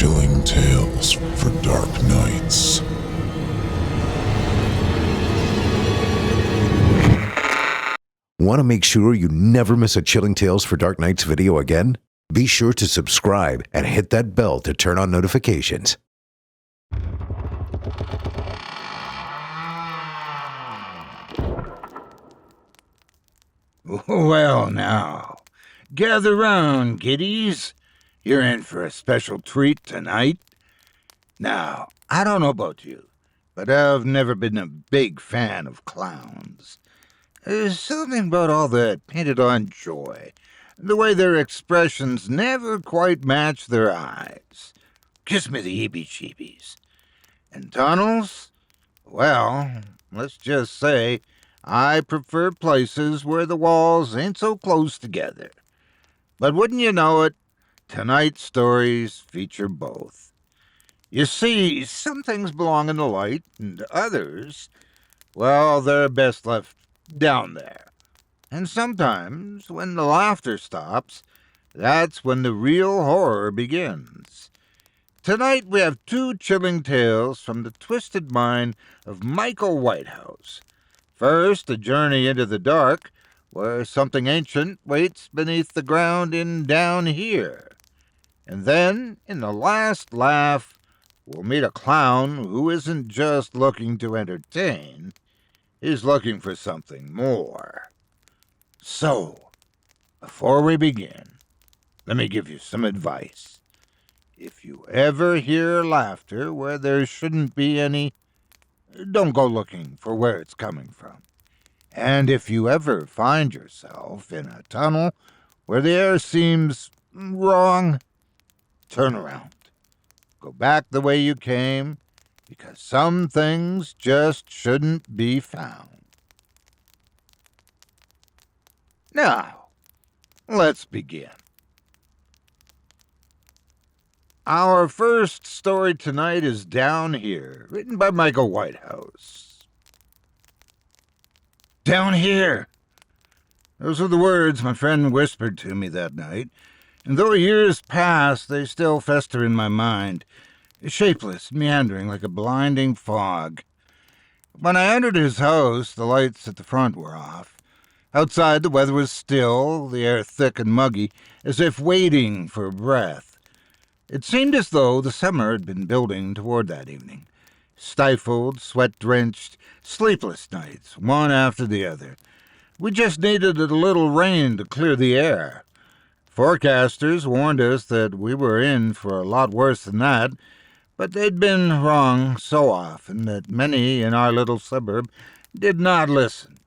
Chilling tales for dark nights. Want to make sure you never miss a Chilling Tales for Dark Nights video again? Be sure to subscribe and hit that bell to turn on notifications. Well, now, gather round, kiddies. You're in for a special treat tonight. Now, I don't know about you, but I've never been a big fan of clowns. There's something about all that painted-on joy, the way their expressions never quite match their eyes. Gives me the heebie-jeebies. And tunnels? Well, let's just say I prefer places where the walls ain't so close together. But wouldn't you know it, tonight's stories feature both. You see, some things belong in the light, and others, well, they're best left down there. And sometimes, when the laughter stops, that's when the real horror begins. Tonight we have two chilling tales from the twisted mind of Michael Whitehouse. First, a journey into the dark, where something ancient waits beneath the ground in Down Here. And then, in the last laugh, we'll meet a clown who isn't just looking to entertain. He's looking for something more. So, before we begin, let me give you some advice. If you ever hear laughter where there shouldn't be any, don't go looking for where it's coming from. And if you ever find yourself in a tunnel where the air seems wrong, turn around. Go back the way you came, because some things just shouldn't be found. Now, let's begin. Our first story tonight is Down Here, written by Michael Whitehouse. Down here. Those were the words my friend whispered to me that night, and though years pass, they still fester in my mind, shapeless, meandering like a blinding fog. When I entered his house, the lights at the front were off. Outside, the weather was still, the air thick and muggy, as if waiting for breath. It seemed as though the summer had been building toward that evening. Stifled, sweat-drenched, sleepless nights, one after the other. We just needed a little rain to clear the air. Forecasters warned us that we were in for a lot worse than that, but they'd been wrong so often that many in our little suburb did not listen.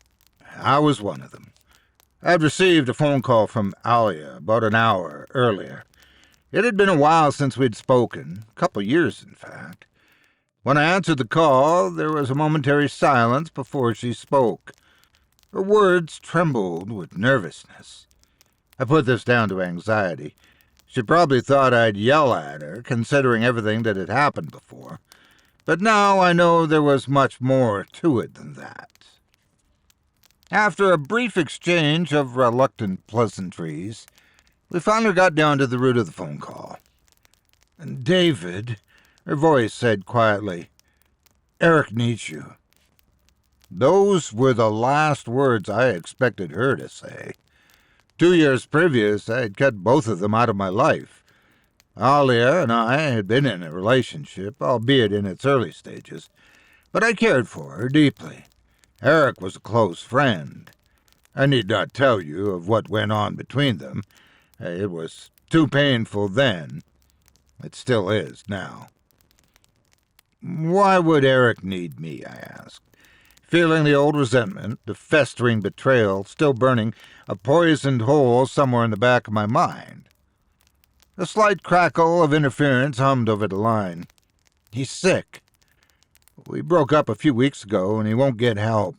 I was one of them. I'd received a phone call from Alia about an hour earlier. It had been a while since we'd spoken, a couple years, in fact. When I answered the call, there was a momentary silence before she spoke. Her words trembled with nervousness. I put this down to anxiety. She probably thought I'd yell at her, considering everything that had happened before. But now I know there was much more to it than that. After a brief exchange of reluctant pleasantries, we finally got down to the root of the phone call. "David," her voice said quietly, "Eric needs you." Those were the last words I expected her to say. 2 years previous, I had cut both of them out of my life. Alia and I had been in a relationship, albeit in its early stages, but I cared for her deeply. Eric was a close friend. I need not tell you of what went on between them. It was too painful then. It still is now. "Why would Eric need me?" I asked, feeling the old resentment, the festering betrayal still burning a poisoned hole somewhere in the back of my mind. A slight crackle of interference hummed over the line. "He's sick. We broke up a few weeks ago, and he won't get help.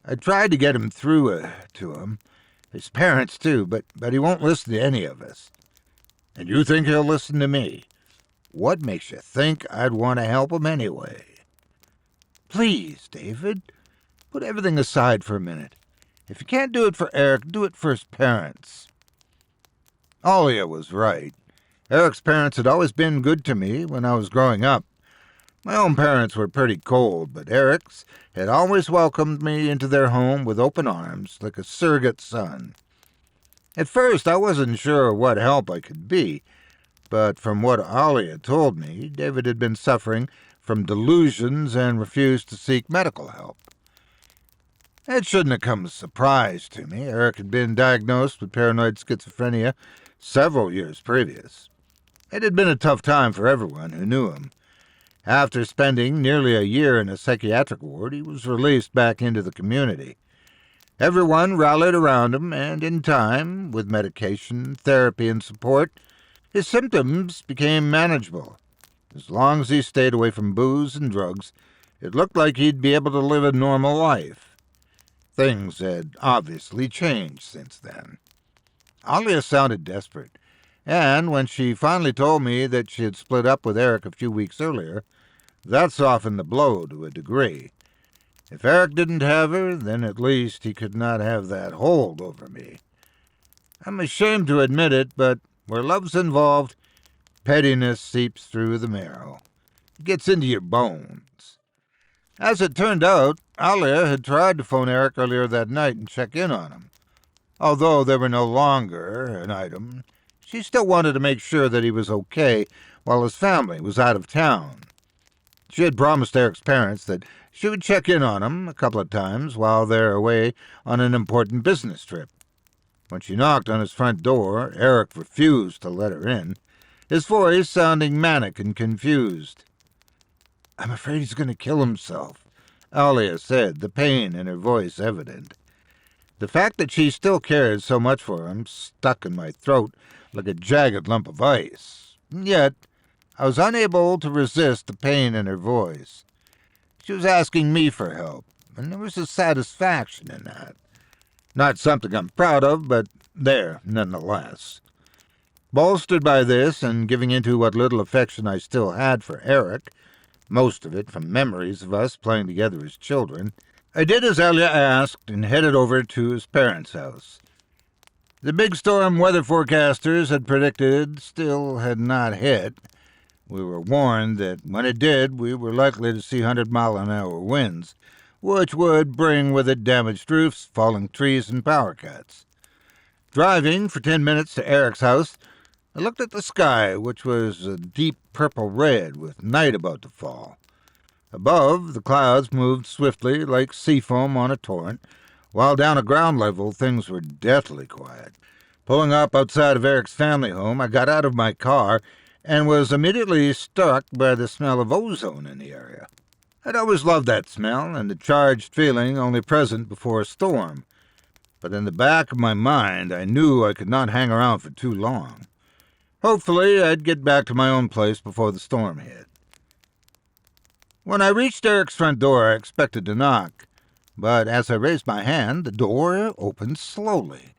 I tried to get him through to him, his parents too, but he won't listen to any of us. And you think he'll listen to me? What makes you think I'd want to help him anyway?" "Please, David, put everything aside for a minute. If you can't do it for Eric, do it for his parents." Alia was right. Eric's parents had always been good to me when I was growing up. My own parents were pretty cold, but Eric's had always welcomed me into their home with open arms, like a surrogate son. At first, I wasn't sure what help I could be, but from what Alia told me, David had been suffering from delusions and refused to seek medical help. It shouldn't have come as a surprise to me. Eric had been diagnosed with paranoid schizophrenia several years previous. It had been a tough time for everyone who knew him. After spending nearly a year in a psychiatric ward, he was released back into the community. Everyone rallied around him, and in time, with medication, therapy, and support, his symptoms became manageable. As long as he stayed away from booze and drugs, it looked like he'd be able to live a normal life. Things had obviously changed since then. Alia sounded desperate, and when she finally told me that she had split up with Eric a few weeks earlier, that softened the blow to a degree. If Eric didn't have her, then at least he could not have that hold over me. I'm ashamed to admit it, but where love's involved, pettiness seeps through the marrow. It gets into your bones. As it turned out, Alia had tried to phone Eric earlier that night and check in on him. Although they were no longer an item, she still wanted to make sure that he was okay while his family was out of town. She had promised Eric's parents that she would check in on him a couple of times while they're away on an important business trip. When she knocked on his front door, Eric refused to let her in, his voice sounding manic and confused. "I'm afraid he's going to kill himself," Alia said, the pain in her voice evident. The fact that she still cared so much for him stuck in my throat like a jagged lump of ice. Yet I was unable to resist the pain in her voice. She was asking me for help, and there was a satisfaction in that. Not something I'm proud of, but there, nonetheless. Bolstered by this, and giving into what little affection I still had for Eric, most of it from memories of us playing together as children, I did as Alia asked and headed over to his parents' house. The big storm weather forecasters had predicted still had not hit. We were warned that when it did, we were likely to see 100-mile-an-hour winds, which would bring with it damaged roofs, falling trees, and power cuts. Driving for 10 minutes to Eric's house, I looked at the sky, which was a deep purple-red with night about to fall. Above, the clouds moved swiftly like sea foam on a torrent, while down at ground level things were deathly quiet. Pulling up outside of Eric's family home, I got out of my car and was immediately struck by the smell of ozone in the area. I'd always loved that smell and the charged feeling only present before a storm, but in the back of my mind I knew I could not hang around for too long. Hopefully I'd get back to my own place before the storm hit. When I reached Eric's front door, I expected to knock, but as I raised my hand, the door opened slowly.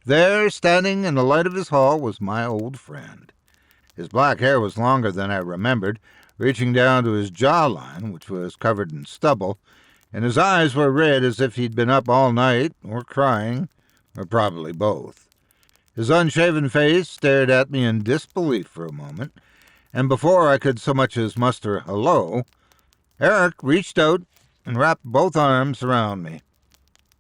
There, standing in the light of his hall, was my old friend. His black hair was longer than I remembered, reaching down to his jawline, which was covered in stubble, and his eyes were red as if he'd been up all night, or crying, or probably both. His unshaven face stared at me in disbelief for a moment, and before I could so much as muster hello, Eric reached out and wrapped both arms around me.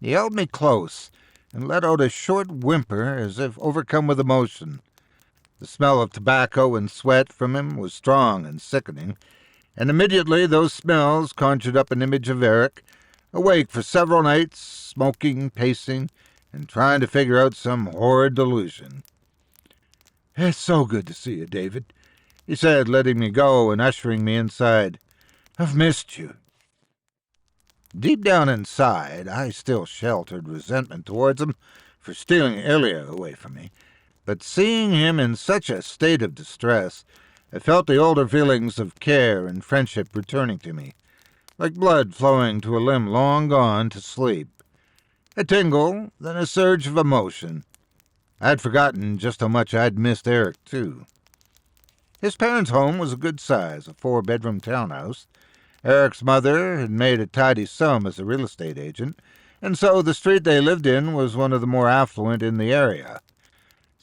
He held me close and let out a short whimper as if overcome with emotion. The smell of tobacco and sweat from him was strong and sickening, and immediately those smells conjured up an image of Eric, awake for several nights, smoking, pacing, and trying to figure out some horrid delusion. "It's so good to see you, David," he said, letting me go and ushering me inside. "I've missed you." Deep down inside, I still sheltered resentment towards him for stealing Ilya away from me, but seeing him in such a state of distress, I felt the older feelings of care and friendship returning to me, like blood flowing to a limb long gone to sleep. A tingle, then a surge of emotion. I'd forgotten just how much I'd missed Eric, too. His parents' home was a good size, a 4-bedroom townhouse. Eric's mother had made a tidy sum as a real estate agent, and so the street they lived in was one of the more affluent in the area.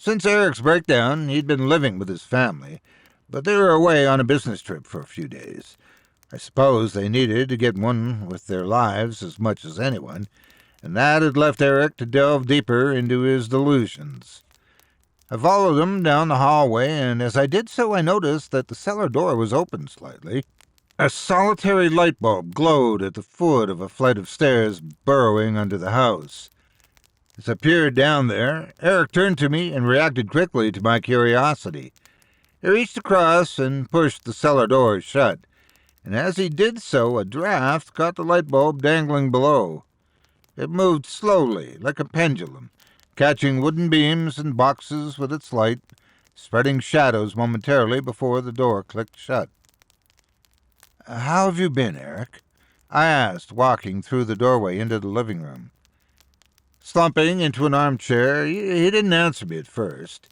Since Eric's breakdown, he'd been living with his family, but they were away on a business trip for a few days. I suppose they needed to get on with their lives as much as anyone, and that had left Eric to delve deeper into his delusions. I followed him down the hallway, and as I did so, I noticed that the cellar door was open slightly. A solitary light bulb glowed at the foot of a flight of stairs burrowing under the house. As I peered down there, Eric turned to me and reacted quickly to my curiosity. He reached across and pushed the cellar door shut, and as he did so, a draft caught the light bulb dangling below. It moved slowly, like a pendulum, catching wooden beams and boxes with its light, spreading shadows momentarily before the door clicked shut. "How have you been, Eric?" I asked, walking through the doorway into the living room. Slumping into an armchair, he didn't answer me at first.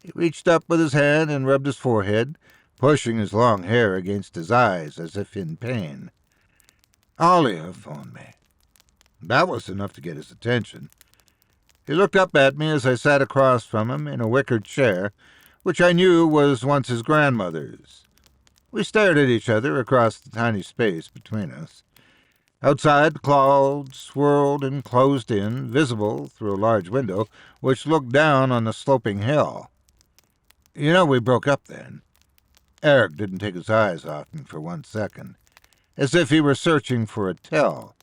He reached up with his hand and rubbed his forehead, pushing his long hair against his eyes as if in pain. "Alia phoned me." That was enough to get his attention. He looked up at me as I sat across from him in a wicker chair, which I knew was once his grandmother's. We stared at each other across the tiny space between us. Outside, the clouds swirled and closed in, visible through a large window, which looked down on the sloping hill. "You know we broke up then." Eric didn't take his eyes off me for 1 second, as if he were searching for a tell.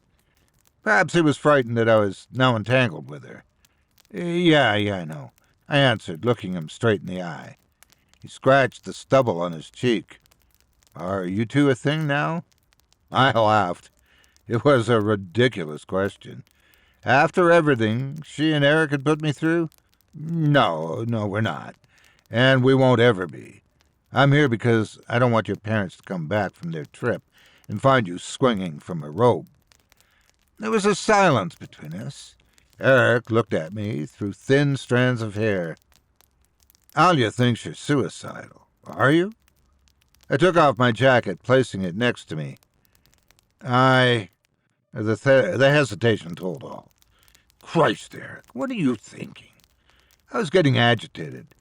Perhaps he was frightened that I was now entangled with her. Yeah, I know," I answered, looking him straight in the eye. He scratched the stubble on his cheek. "Are you two a thing now?" I laughed. It was a ridiculous question. After everything she and Eric had put me through? No, we're not. And we won't ever be. I'm here because I don't want your parents to come back from their trip and find you swinging from a rope. There was a silence between us. Eric looked at me through thin strands of hair. "Alia thinks you're suicidal. Are you?" I took off my jacket, placing it next to me. The hesitation told all. "Christ, Eric, what are you thinking?" I was getting agitated.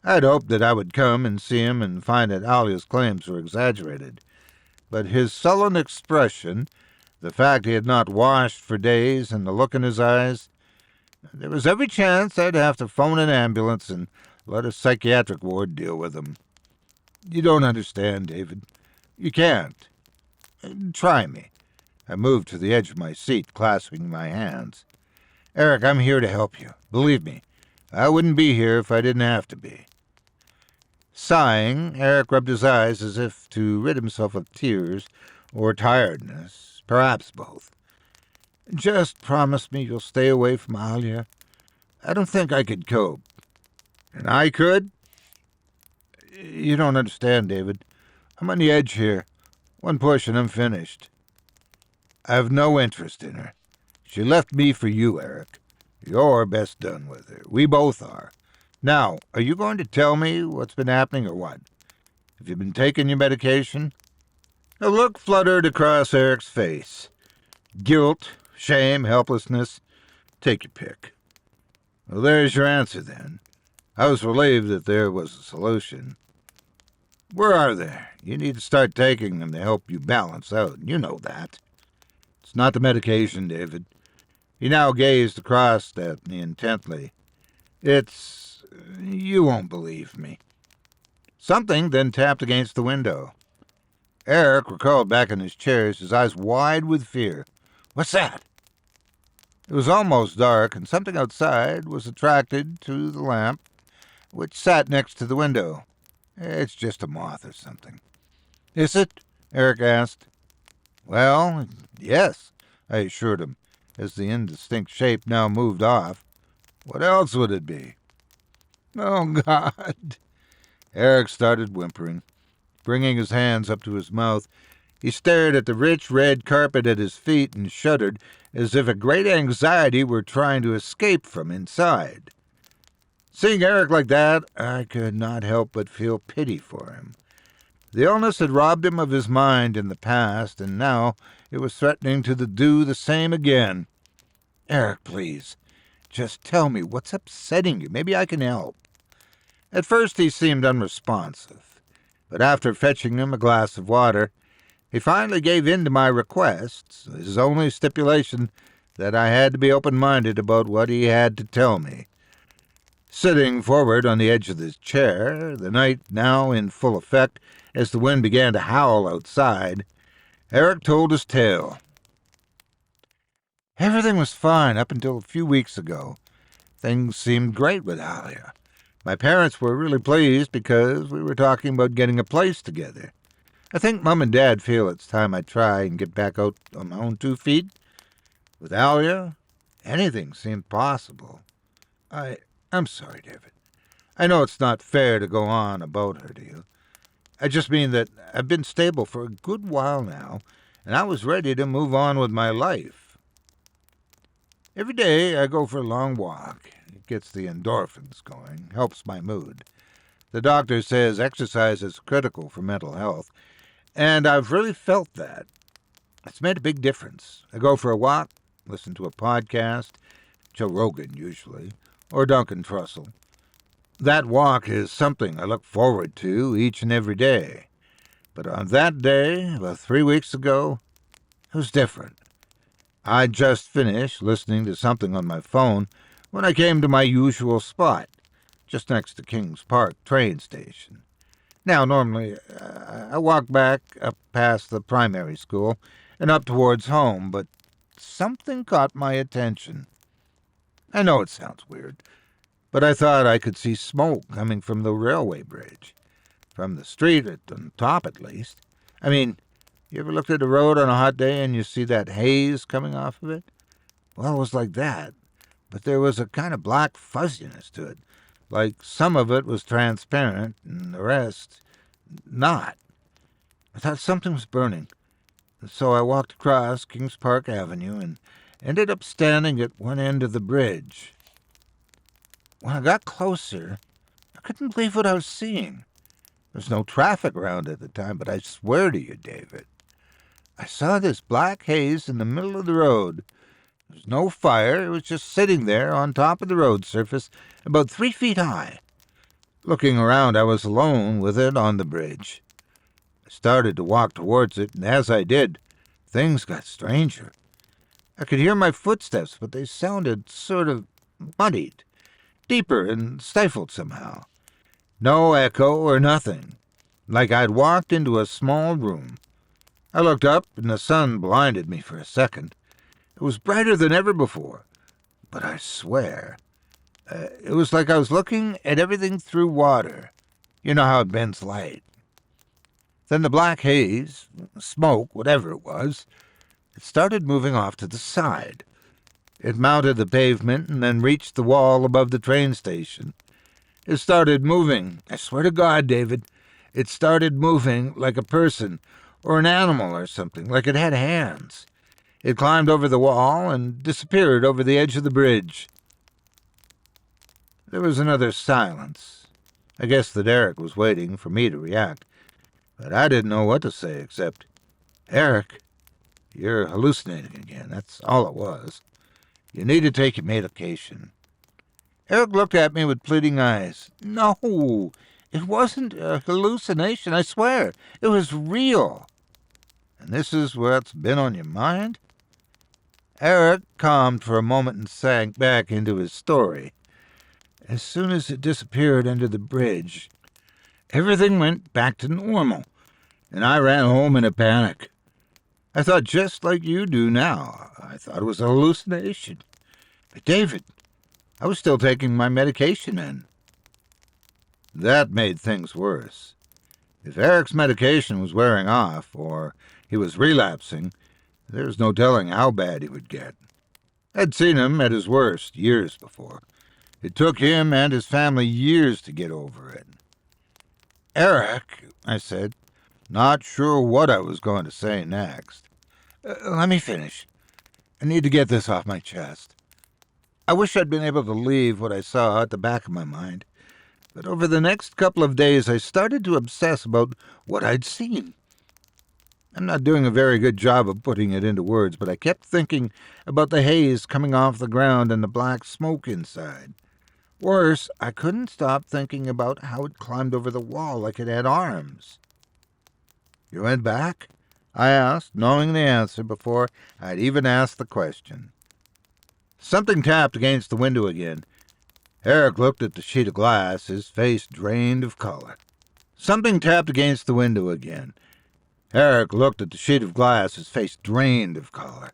I'd hoped that I would come and see him and find that Alia's claims were exaggerated. But his sullen expression, the fact he had not washed for days, and the look in his eyes, there was every chance I'd have to phone an ambulance and let a psychiatric ward deal with him. "You don't understand, David. You can't. Try me." I moved to the edge of my seat, clasping my hands. "Eric, I'm here to help you. Believe me, I wouldn't be here if I didn't have to be." Sighing, Eric rubbed his eyes as if to rid himself of tears or tiredness, perhaps both. "Just promise me you'll stay away from Alia. I don't think I could cope." "And I could?" "You don't understand, David. I'm on the edge here. One push and I'm finished." "I have no interest in her. She left me for you, Eric. You're best done with her. We both are. Now, are you going to tell me what's been happening or what? Have you been taking your medication?" A look fluttered across Eric's face. Guilt, shame, helplessness. Take your pick. "Well, there's your answer, then." I was relieved that there was a solution. "Where are they? You need to start taking them to help you balance out. You know that." "It's not the medication, David." He now gazed across at me intently. You won't believe me." Something then tapped against the window. Eric recalled back in his chair, his eyes wide with fear. "What's that?" It was almost dark, and something outside was attracted to the lamp, which sat next to the window. "It's just a moth or something." "Is it?" Eric asked. "Well, yes," I assured him, as the indistinct shape now moved off. "What else would it be?" "Oh, God!" Eric started whimpering. Bringing his hands up to his mouth, he stared at the rich red carpet at his feet and shuddered as if a great anxiety were trying to escape from inside. Seeing Eric like that, I could not help but feel pity for him. The illness had robbed him of his mind in the past, and now it was threatening to do the same again. "Eric, please, just tell me what's upsetting you. Maybe I can help." At first he seemed unresponsive, but after fetching him a glass of water, he finally gave in to my requests, his only stipulation that I had to be open-minded about what he had to tell me. Sitting forward on the edge of his chair, the night now in full effect as the wind began to howl outside, Eric told his tale. Everything was fine up until a few weeks ago. Things seemed great with Alia. My parents were really pleased because we were talking about getting a place together. I think Mom and Dad feel it's time I try and get back out on my own 2 feet. With Alia, anything seemed possible. I'm sorry, David. I know it's not fair to go on about her to you. I just mean that I've been stable for a good while now, and I was ready to move on with my life. Every day I go for a long walk. It gets the endorphins going, helps my mood. The doctor says exercise is critical for mental health, and I've really felt that. It's made a big difference. I go for a walk, listen to a podcast, Joe Rogan usually, or Duncan Trussell. That walk is something I look forward to each and every day. But on that day, about 3 weeks ago, it was different. I'd just finished listening to something on my phone when I came to my usual spot, just next to Kings Park train station. Now, normally, I walk back up past the primary school and up towards home, but something caught my attention. I know it sounds weird, but I thought I could see smoke coming from the railway bridge. From the street, on the top at least. I mean, you ever looked at a road on a hot day and you see that haze coming off of it? Well, it was like that, but there was a kind of black fuzziness to it, like some of it was transparent and the rest not. I thought something was burning, so I walked across Kings Park Avenue and ended up standing at one end of the bridge. When I got closer, I couldn't believe what I was seeing. There was no traffic around at the time, but I swear to you, David, I saw this black haze in the middle of the road. There was no fire. It was just sitting there on top of the road surface, about 3 feet high. Looking around, I was alone with it on the bridge. I started to walk towards it, and as I did, things got stranger. I could hear my footsteps, but they sounded sort of muddied, deeper and stifled somehow. No echo or nothing, like I'd walked into a small room. I looked up, and the sun blinded me for a second. It was brighter than ever before, but I swear, it was like I was looking at everything through water. You know how it bends light. Then the black haze, smoke, whatever it was, it started moving off to the side. It mounted the pavement and then reached the wall above the train station. It started moving. I swear to God, David, it started moving like a person or an animal or something, like it had hands. It climbed over the wall and disappeared over the edge of the bridge. There was another silence. I guess that Eric was waiting for me to react, but I didn't know what to say except, "Eric, you're hallucinating again. That's all it was. You need to take your medication." Eric looked at me with pleading eyes. "No, it wasn't a hallucination, I swear. It was real." "And this is what's been on your mind?" Eric calmed for a moment and sank back into his story. As soon as it disappeared under the bridge, everything went back to normal, and I ran home in a panic. I thought just like you do now. I thought it was a hallucination. But David, I was still taking my medication in. That made things worse. If Eric's medication was wearing off, or he was relapsing, there was no telling how bad he would get. I'd seen him at his worst years before. It took him and his family years to get over it. "Eric," I said, not sure what I was going to say next. Let me finish. I need to get this off my chest. I wish I'd been able to leave what I saw at the back of my mind, but over the next couple of days I started to obsess about what I'd seen. I'm not doing a very good job of putting it into words, but I kept thinking about the haze coming off the ground and the black smoke inside. Worse, I couldn't stop thinking about how it climbed over the wall like it had arms. "You went back?" I asked, knowing the answer before I'd even asked the question. Something tapped against the window again. Eric looked at the sheet of glass, his face drained of color. Something tapped against the window again. Eric looked at the sheet of glass, his face drained of color.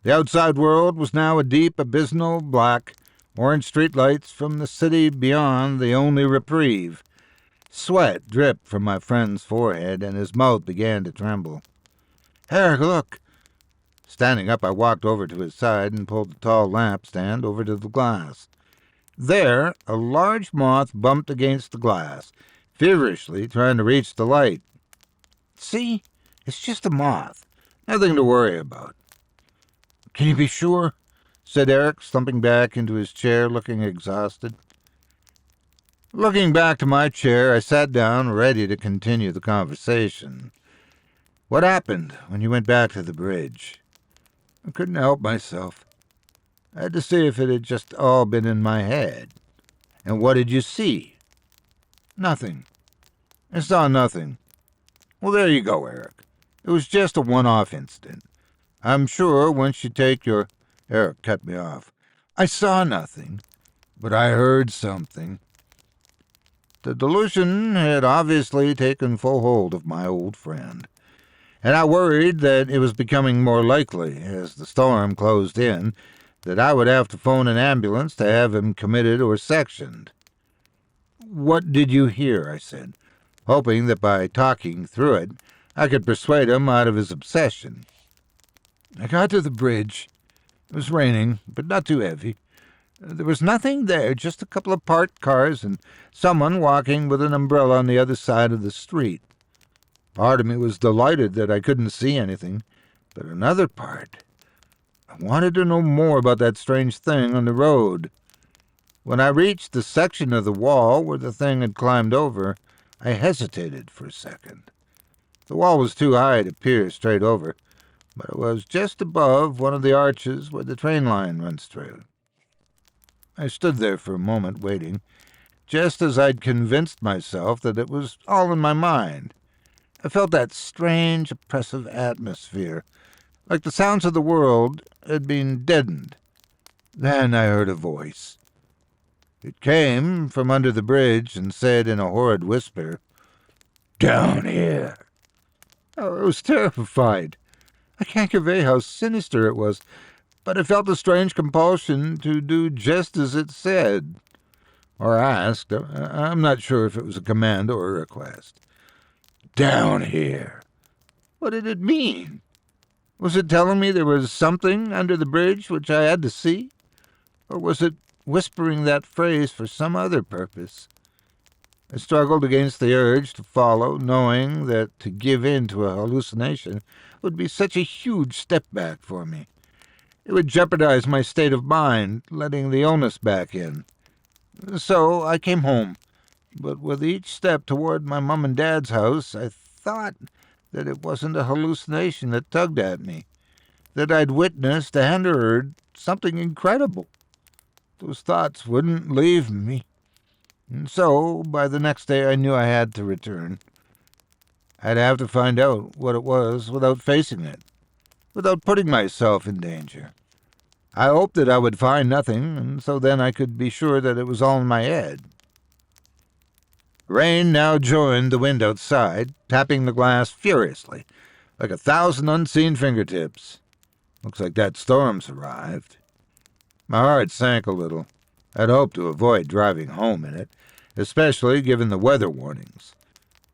The outside world was now a deep, abysmal black, orange streetlights from the city beyond the only reprieve. Sweat dripped from my friend's forehead, and his mouth began to tremble. "Eric, look!" Standing up, I walked over to his side and pulled the tall lamp stand over to the glass. There, a large moth bumped against the glass, feverishly trying to reach the light. "See? It's just a moth. Nothing to worry about." "Can you be sure?" said Eric, slumping back into his chair, looking exhausted. Looking back to my chair, I sat down, ready to continue the conversation. "What happened when you went back to the bridge?" I couldn't help myself. I had to see if it had just all been in my head. "And what did you see?" "Nothing. I saw nothing." "Well, there you go, Eric. It was just a one-off incident. I'm sure once you take your—" Eric cut me off. "I saw nothing, but I heard something." The delusion had obviously taken full hold of my old friend, and I worried that it was becoming more likely, as the storm closed in, that I would have to phone an ambulance to have him committed or sectioned. "What did you hear?" I said, hoping that by talking through it, I could persuade him out of his obsession. "I got to the bridge. It was raining, but not too heavy. There was nothing there, just a couple of parked cars and someone walking with an umbrella on the other side of the street. Part of me was delighted that I couldn't see anything, but another part, I wanted to know more about that strange thing on the road. When I reached the section of the wall where the thing had climbed over, I hesitated for a second. The wall was too high to peer straight over, but it was just above one of the arches where the train line runs through. I stood there for a moment waiting, just as I'd convinced myself that it was all in my mind. I felt that strange, oppressive atmosphere, like the sounds of the world had been deadened. Then I heard a voice. It came from under the bridge and said in a horrid whisper, "Down here." I was terrified. I can't convey how sinister it was, but I felt a strange compulsion to do just as it said, or asked. I'm not sure if it was a command or a request. "Down here." What did it mean? Was it telling me there was something under the bridge which I had to see? Or was it whispering that phrase for some other purpose? I struggled against the urge to follow, knowing that to give in to a hallucination would be such a huge step back for me. It would jeopardize my state of mind, letting the illness back in. So I came home, but with each step toward my mom and dad's house, I thought that it wasn't a hallucination that tugged at me, that I'd witnessed and heard something incredible. Those thoughts wouldn't leave me, and so by the next day I knew I had to return. I'd have to find out what it was without facing it, without putting myself in danger. I hoped that I would find nothing, and so then I could be sure that it was all in my head. Rain now joined the wind outside, tapping the glass furiously, like 1,000 unseen fingertips. Looks like that storm's arrived. My heart sank a little. I'd hoped to avoid driving home in it, especially given the weather warnings.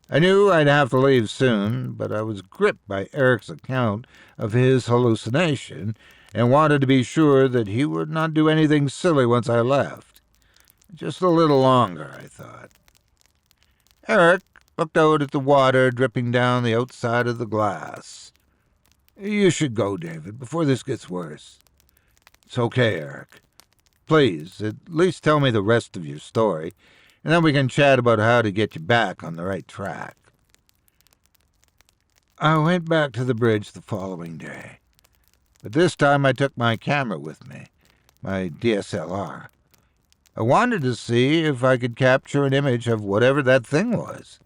I knew I'd have to leave soon, but I was gripped by Eric's account of his hallucination and wanted to be sure that he would not do anything silly once I left. Just a little longer, I thought. Eric looked out at the water dripping down the outside of the glass. "You should go, David, before this gets worse." "It's okay, Eric. Please, at least tell me the rest of your story, and then we can chat about how to get you back on the right track." I went back to the bridge the following day, but this time I took my camera with me, my DSLR. I wanted to see if I could capture an image of whatever that thing was.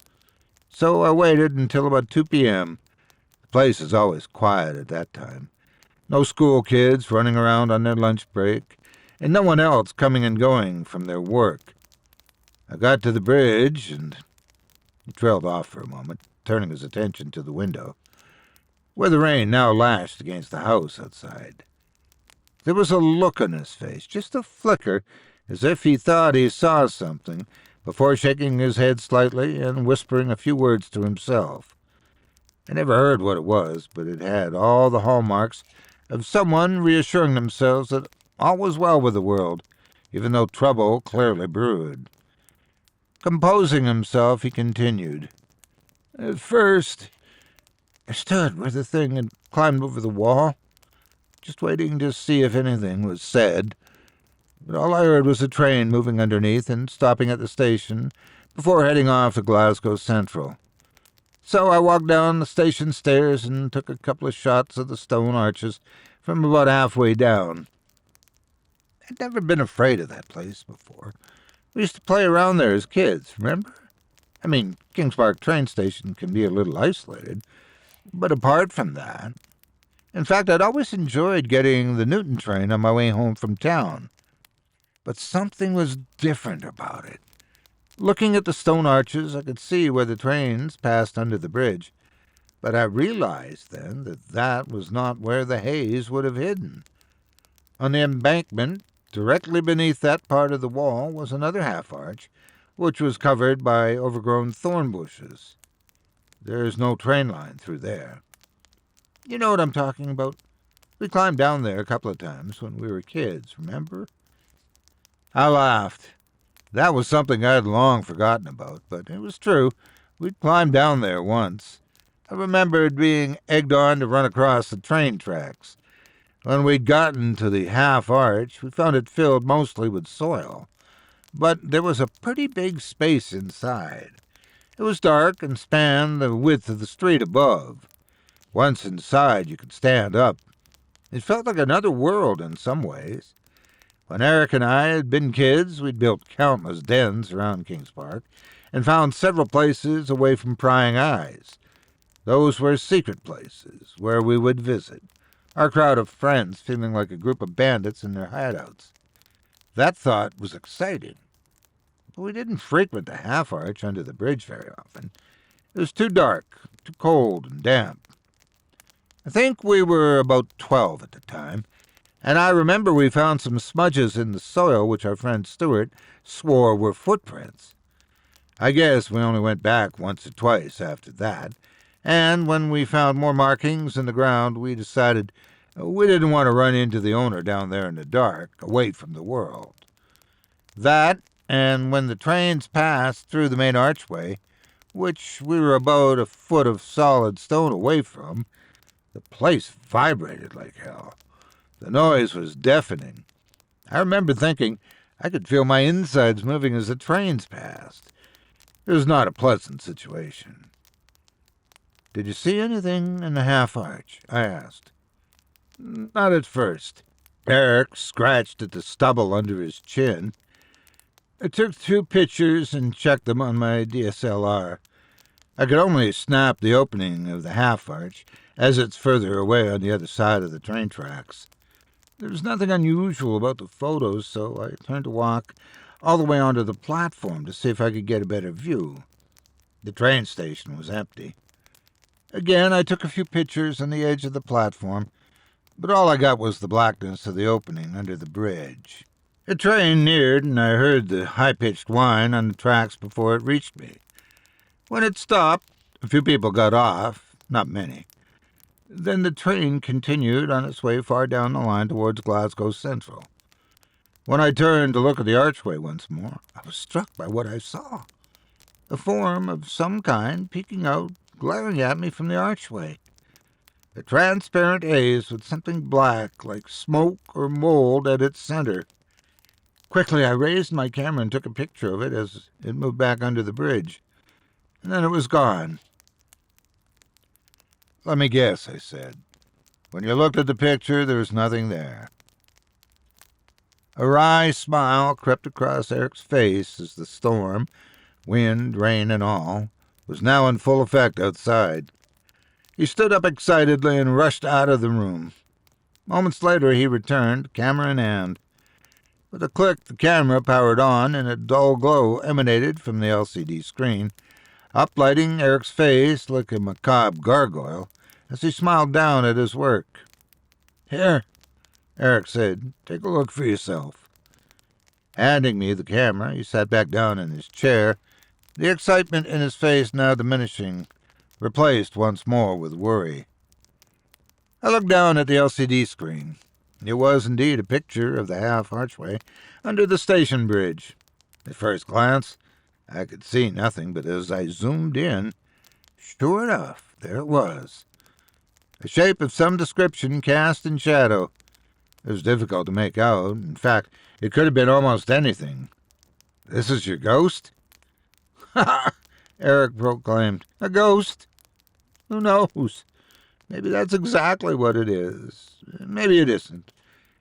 So I waited until about 2 p.m. The place is always quiet at that time. No school kids running around on their lunch break, and no one else coming and going from their work. I got to the bridge, and he trailed off for a moment, turning his attention to the window, where the rain now lashed against the house outside. There was a look on his face, just a flicker, as if he thought he saw something, before shaking his head slightly and whispering a few words to himself. I never heard what it was, but it had all the hallmarks of someone reassuring themselves that all was well with the world, even though trouble clearly brewed. Composing himself, he continued. At first, I stood where the thing had climbed over the wall, just waiting to see if anything was said. But all I heard was a train moving underneath and stopping at the station before heading off to Glasgow Central. So I walked down the station stairs and took a couple of shots of the stone arches from about halfway down. I'd never been afraid of that place before. We used to play around there as kids, remember? I mean, Kings Park train station can be a little isolated, but apart from that... In fact, I'd always enjoyed getting the Newton train on my way home from town. But something was different about it. Looking at the stone arches, I could see where the trains passed under the bridge, but I realized then that that was not where the haze would have hidden. On the embankment, directly beneath that part of the wall, was another half-arch, which was covered by overgrown thorn bushes. There's no train line through there. You know what I'm talking about? We climbed down there a couple of times when we were kids, remember? I laughed. That was something I'd long forgotten about, but it was true. We'd climbed down there once. I remembered being egged on to run across the train tracks. When we'd gotten to the half-arch, we found it filled mostly with soil. But there was a pretty big space inside. It was dark and spanned the width of the street above. Once inside, you could stand up. It felt like another world in some ways. When Eric and I had been kids, we'd built countless dens around Kings Park and found several places away from prying eyes. Those were secret places where we would visit, our crowd of friends feeling like a group of bandits in their hideouts. That thought was exciting. But we didn't frequent the half-arch under the bridge very often. It was too dark, too cold and damp. I think we were about 12 at the time, and I remember we found some smudges in the soil which our friend Stuart swore were footprints. I guess we only went back once or twice after that, and when we found more markings in the ground, we decided we didn't want to run into the owner down there in the dark, away from the world. That, and when the trains passed through the main archway, which we were about a foot of solid stone away from, the place vibrated like hell. The noise was deafening. I remember thinking I could feel my insides moving as the trains passed. It was not a pleasant situation. Did you see anything in the half-arch? I asked. Not at first. Eric scratched at the stubble under his chin. I took 2 pictures and checked them on my DSLR. I could only snap the opening of the half-arch, as it's further away on the other side of the train tracks. There was nothing unusual about the photos, so I turned to walk all the way onto the platform to see if I could get a better view. The train station was empty. Again, I took a few pictures on the edge of the platform, but all I got was the blackness of the opening under the bridge. A train neared, and I heard the high-pitched whine on the tracks before it reached me. When it stopped, a few people got off, not many. Then the train continued on its way far down the line towards Glasgow Central. When I turned to look at the archway once more, I was struck by what I saw. A form of some kind peeking out, glaring at me from the archway. A transparent haze with something black, like smoke or mold, at its center. Quickly I raised my camera and took a picture of it as it moved back under the bridge. And then it was gone. Let me guess, I said. When you looked at the picture, there was nothing there. A wry smile crept across Eric's face as the storm, wind, rain, and all, was now in full effect outside. He stood up excitedly and rushed out of the room. Moments later he returned, camera in hand. With a click, the camera powered on, and a dull glow emanated from the LCD screen, uplighting Eric's face like a macabre gargoyle as he smiled down at his work. "Here," Eric said, "take a look for yourself." Handing me the camera, he sat back down in his chair, the excitement in his face now diminishing, replaced once more with worry. I looked down at the LCD screen. It was indeed a picture of the half-archway under the station bridge. At first glance, I could see nothing, but as I zoomed in, sure enough, there it was. A shape of some description cast in shadow. It was difficult to make out. In fact, it could have been almost anything. "This is your ghost?" "Ha!" Eric proclaimed. "A ghost? Who knows? Maybe that's exactly what it is. Maybe it isn't.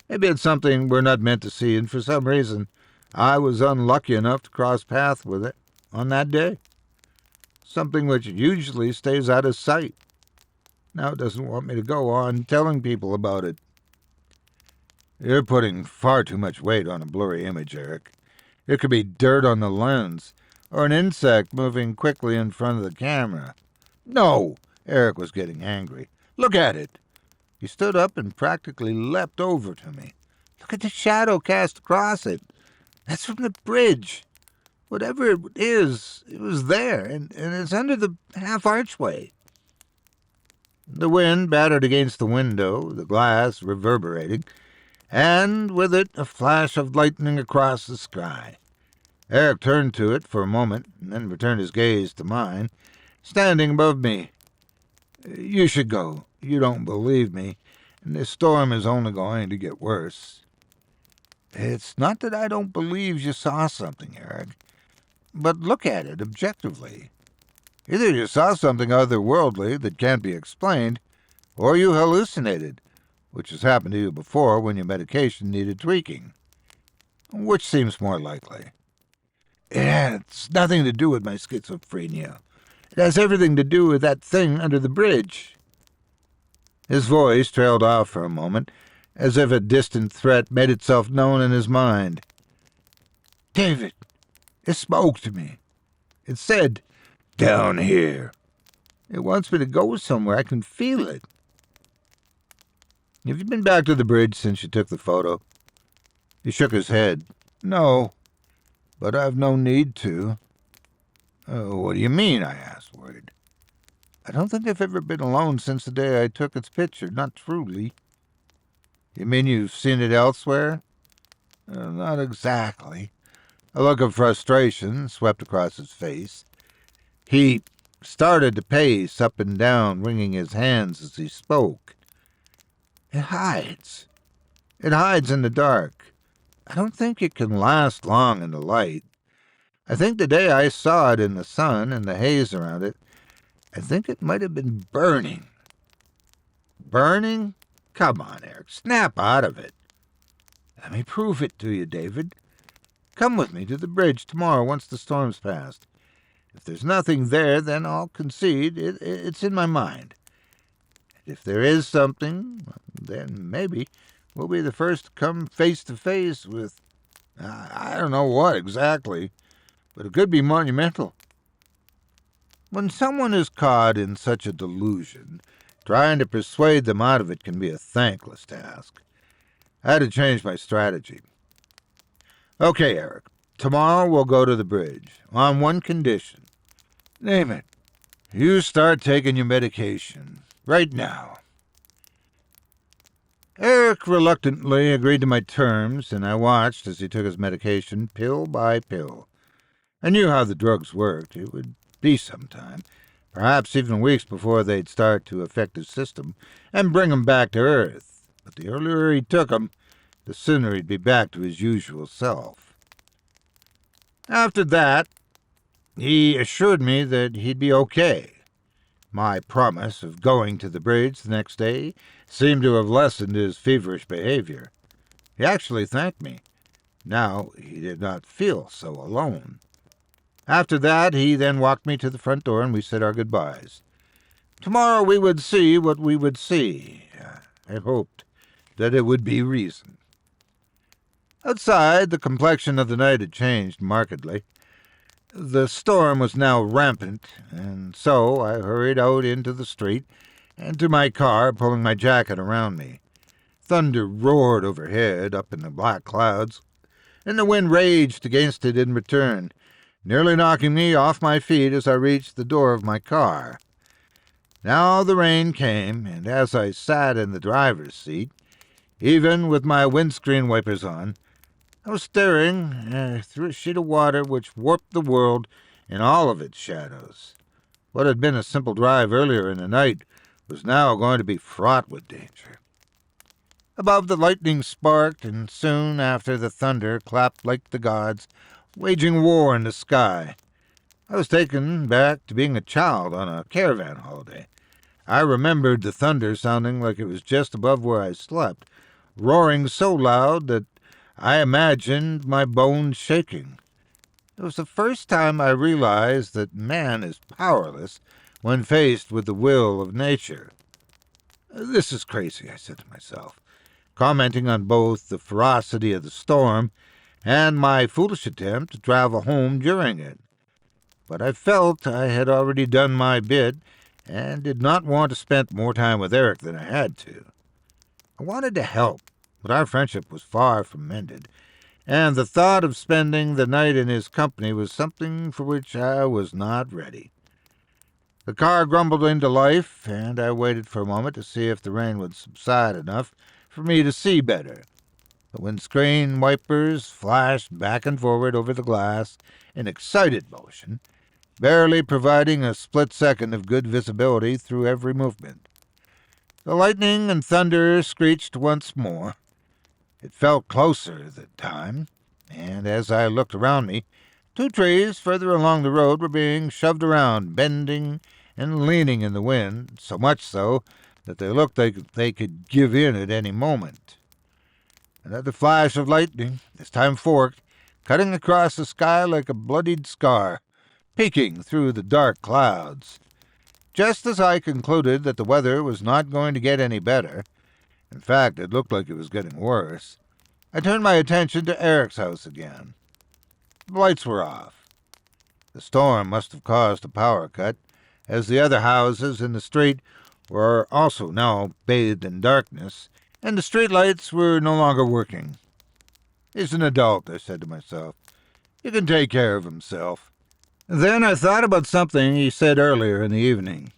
Maybe it's something we're not meant to see, and for some reason I was unlucky enough to cross paths with it on that day. Something which usually stays out of sight. Now it doesn't want me to go on telling people about it." "You're putting far too much weight on a blurry image, Eric. It could be dirt on the lens, or an insect moving quickly in front of the camera." "No!" Eric was getting angry. "Look at it." He stood up and practically leapt over to me. "Look at the shadow cast across it. That's from the bridge. Whatever it is, it was there, and it's under the half-archway." The wind battered against the window, the glass reverberating, and with it a flash of lightning across the sky. Eric turned to it for a moment, and then returned his gaze to mine, standing above me. "You should go. You don't believe me, and this storm is only going to get worse." "It's not that I don't believe you saw something, Eric, but look at it objectively. Either you saw something otherworldly that can't be explained, or you hallucinated, which has happened to you before when your medication needed tweaking. Which seems more likely?" "It's nothing to do with my schizophrenia. It has everything to do with that thing under the bridge." His voice trailed off for a moment, as if a distant threat made itself known in his mind. "David, it spoke to me. It said, 'Down here.' It wants me to go somewhere. I can feel it." "Have you been back to the bridge since you took the photo?" He shook his head. "No, but I've no need to." "What do you mean?" I asked, worried. "I don't think I've ever been alone since the day I took its picture, not truly." "You mean you've seen it elsewhere?" "Not exactly." A look of frustration swept across his face. He started to pace up and down, wringing his hands as he spoke. It hides in the dark. I don't think it can last long in the light. I think the day I saw it in the sun and the haze around it, I think it might have been burning." "Burning? Come on, Eric, snap out of it." "Let me prove it to you, David. Come with me to the bridge tomorrow once the storm's passed. If there's nothing there, then I'll concede it's in my mind. And if there is something, then maybe we'll be the first to come face to face with, I don't know what exactly, but it could be monumental." When someone is caught in such a delusion, trying to persuade them out of it can be a thankless task. I had to change my strategy. "Okay, Eric, tomorrow we'll go to the bridge, on one condition." "Name it." "You start taking your medication, right now." Eric reluctantly agreed to my terms, and I watched as he took his medication pill by pill. I knew how the drugs worked. It would be some time, perhaps even weeks before they'd start to affect his system and bring him back to Earth. But the earlier he took them, the sooner he'd be back to his usual self. After that, he assured me that he'd be okay. My promise of going to the bridge the next day seemed to have lessened his feverish behavior. He actually thanked me, Now he did not feel so alone. After that, he then walked me to the front door and we said our goodbyes. Tomorrow we would see what we would see. I hoped that it would be reason. Outside, the complexion of the night had changed markedly. The storm was now rampant, and so I hurried out into the street and to my car, pulling my jacket around me. Thunder roared overhead, up in the black clouds, and the wind raged against it in return, nearly knocking me off my feet as I reached the door of my car. Now the rain came, and as I sat in the driver's seat, even with my windscreen wipers on, I was staring through a sheet of water which warped the world in all of its shadows. What had been a simple drive earlier in the night was now going to be fraught with danger. Above, the lightning sparked, and soon after the thunder clapped like the gods, waging war in the sky. I was taken back to being a child on a caravan holiday. I remembered the thunder sounding like it was just above where I slept, roaring so loud that I imagined my bones shaking. It was the first time I realized that man is powerless when faced with the will of nature. This is crazy, I said to myself, commenting on both the ferocity of the storm and my foolish attempt to travel home during it. But I felt I had already done my bit and did not want to spend more time with Eric than I had to. I wanted to help, but our friendship was far from mended, and the thought of spending the night in his company was something for which I was not ready. The car grumbled into life, and I waited for a moment to see if the rain would subside enough for me to see better. The windscreen wipers flashed back and forward over the glass in excited motion, barely providing a split second of good visibility through every movement. The lightning and thunder screeched once more. It felt closer that time, and as I looked around me, 2 trees further along the road were being shoved around, bending and leaning in the wind, so much so that they looked like they could give in at any moment. Another flash of lightning, this time forked, cutting across the sky like a bloodied scar, peeking through the dark clouds. Just as I concluded that the weather was not going to get any better, in fact, it looked like it was getting worse, I turned my attention to Eric's house again. The lights were off. The storm must have caused a power cut, as the other houses in the street were also now bathed in darkness, and the street lights were no longer working. He's an adult, I said to myself. He can take care of himself. Then I thought about something he said earlier in the evening.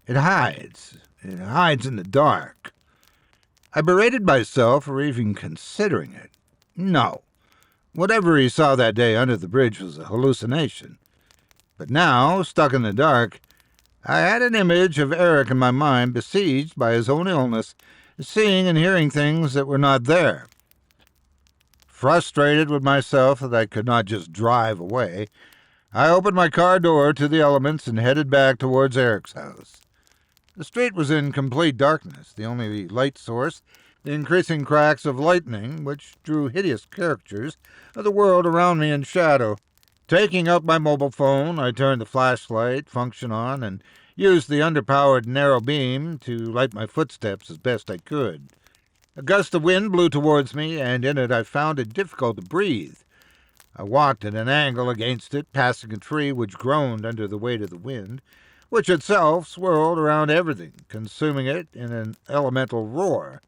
It hides in the dark. I berated myself for even considering it. No. Whatever he saw that day under the bridge was a hallucination. But now, stuck in the dark, I had an image of Eric in my mind, besieged by his own illness, seeing and hearing things that were not there. Frustrated with myself that I could not just drive away, I opened my car door to the elements and headed back towards Eric's house. The street was in complete darkness, the only light source, the increasing cracks of lightning, which drew hideous caricatures of the world around me in shadow. Taking out my mobile phone, I turned the flashlight function on and used the underpowered narrow beam to light my footsteps as best I could. A gust of wind blew towards me, and in it I found it difficult to breathe. I walked at an angle against it, passing a tree which groaned under the weight of the wind, which itself swirled around everything, consuming it in an elemental roar.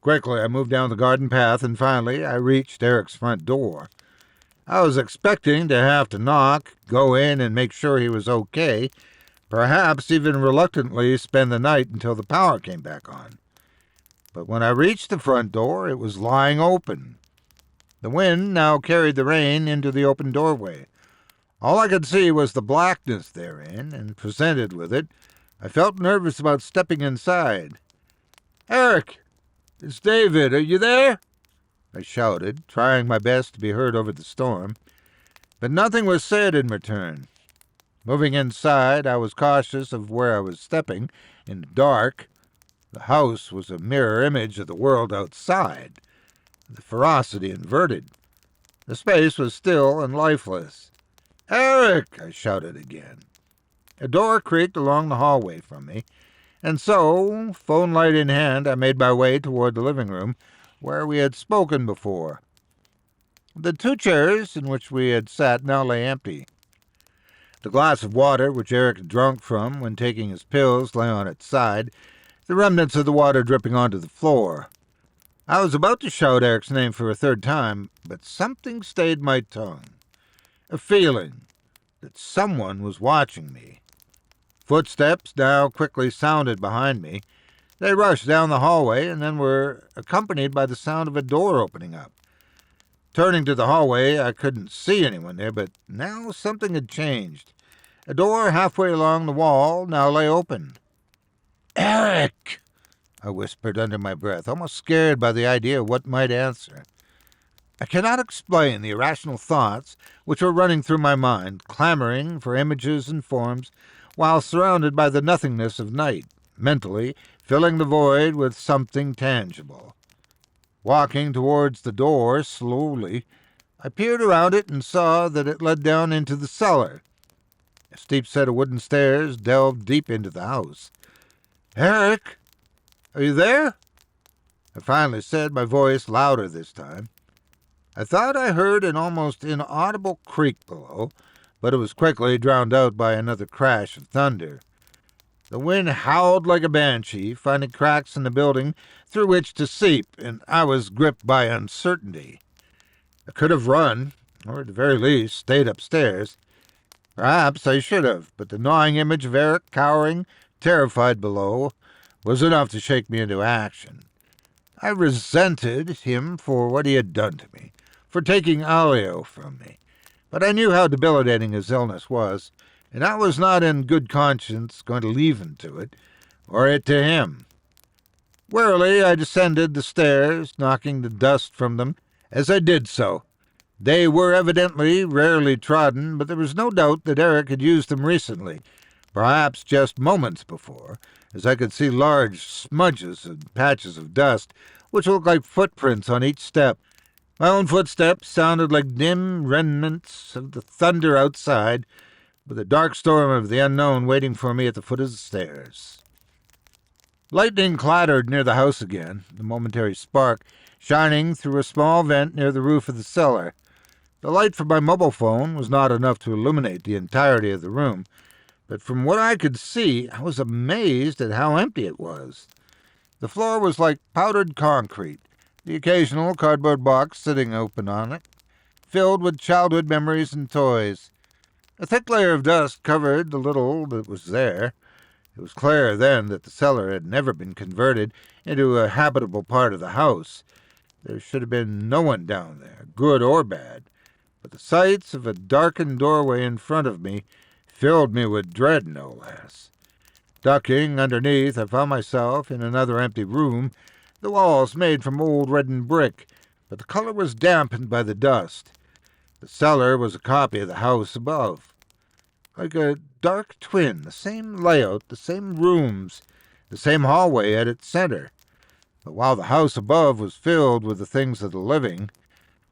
Quickly I moved down the garden path, and finally I reached Eric's front door. I was expecting to have to knock, go in and make sure he was okay, perhaps even reluctantly spend the night until the power came back on. But when I reached the front door, it was lying open. The wind now carried the rain into the open doorway. All I could see was the blackness therein, and presented with it, I felt nervous about stepping inside. "Eric! It's David. Are you there?" I shouted, trying my best to be heard over the storm. But nothing was said in return. Moving inside, I was cautious of where I was stepping. In the dark, the house was a mirror image of the world outside, the ferocity inverted, The space was still and lifeless. "Eric!" I shouted again. A door creaked along the hallway from me, and so, phone light in hand, I made my way toward the living room, where we had spoken before. The 2 chairs in which we had sat now lay empty. The glass of water which Eric had drunk from when taking his pills lay on its side, the remnants of the water dripping onto the floor. I was about to shout Eric's name for a 3rd time, but something stayed my tongue. A feeling that someone was watching me. Footsteps now quickly sounded behind me. They rushed down the hallway and then were accompanied by the sound of a door opening up. Turning to the hallway, I couldn't see anyone there, but now something had changed. A door halfway along the wall now lay open. "Eric!" I whispered under my breath, almost scared by the idea of what might answer. I cannot explain the irrational thoughts which were running through my mind, clamoring for images and forms, while surrounded by the nothingness of night, mentally filling the void with something tangible. Walking towards the door slowly, I peered around it and saw that it led down into the cellar. A steep set of wooden stairs delved deep into the house. "Eric, are you there?" I finally said, my voice louder this time. I thought I heard an almost inaudible creak below, but it was quickly drowned out by another crash of thunder. The wind howled like a banshee, finding cracks in the building through which to seep, and I was gripped by uncertainty. I could have run, or at the very least stayed upstairs. Perhaps I should have, but the gnawing image of Eric cowering, terrified below, was enough to shake me into action. I resented him for what he had done to me, for taking Alio from me, but I knew how debilitating his illness was, and I was not in good conscience going to leave him to it, or it to him. Warily I descended the stairs, knocking the dust from them as I did so. They were evidently rarely trodden, but there was no doubt that Eric had used them recently, perhaps just moments before, as I could see large smudges and patches of dust, which looked like footprints on each step. My own footsteps sounded like dim remnants of the thunder outside, with a dark storm of the unknown waiting for me at the foot of the stairs. Lightning clattered near the house again, the momentary spark shining through a small vent near the roof of the cellar. The light from my mobile phone was not enough to illuminate the entirety of the room, but from what I could see, I was amazed at how empty it was. The floor was like powdered concrete, the occasional cardboard box sitting open on it, filled with childhood memories and toys. A thick layer of dust covered the little that was there. It was clear then that the cellar had never been converted into a habitable part of the house. There should have been no one down there, good or bad, but the sights of a darkened doorway in front of me filled me with dread, no less. Ducking underneath, I found myself in another empty room, the walls made from old reddened brick, but the color was dampened by the dust. The cellar was a copy of the house above. Like a dark twin, the same layout, the same rooms, the same hallway at its center. But while the house above was filled with the things of the living,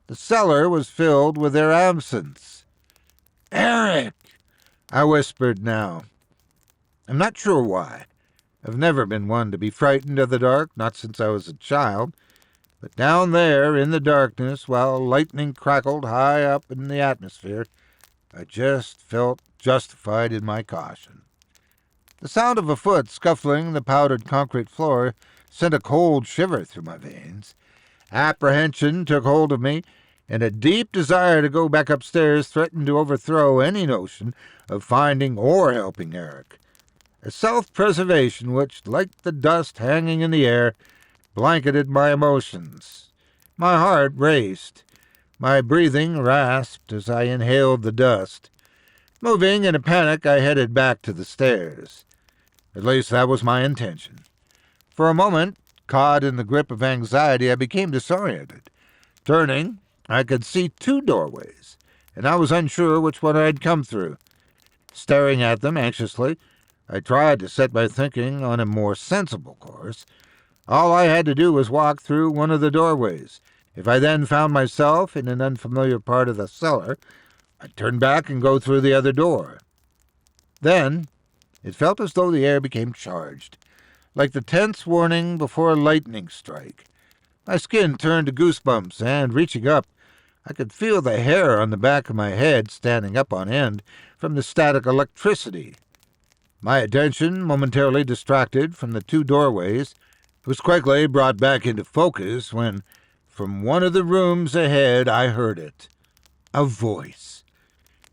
the cellar was filled with their absence. "Eric!" I whispered now. I'm not sure why. I've never been one to be frightened of the dark, not since I was a child. But down there in the darkness, while lightning crackled high up in the atmosphere, I just felt justified in my caution. The sound of a foot scuffling the powdered concrete floor sent a cold shiver through my veins. Apprehension took hold of me, and a deep desire to go back upstairs threatened to overthrow any notion of finding or helping Eric. A self-preservation which, like the dust hanging in the air, blanketed my emotions. My heart raced. My breathing rasped as I inhaled the dust. Moving in a panic, I headed back to the stairs. At least that was my intention. For a moment, caught in the grip of anxiety, I became disoriented. Turning, I could see 2 doorways, and I was unsure which one I had come through. Staring at them anxiously, I tried to set my thinking on a more sensible course. All I had to do was walk through one of the doorways, If I then found myself in an unfamiliar part of the cellar, I'd turn back and go through the other door. Then, it felt as though the air became charged, like the tense warning before a lightning strike. My skin turned to goosebumps, and reaching up, I could feel the hair on the back of my head standing up on end from the static electricity. My attention, momentarily distracted from the two doorways, was quickly brought back into focus when, from one of the rooms ahead, I heard it. A voice.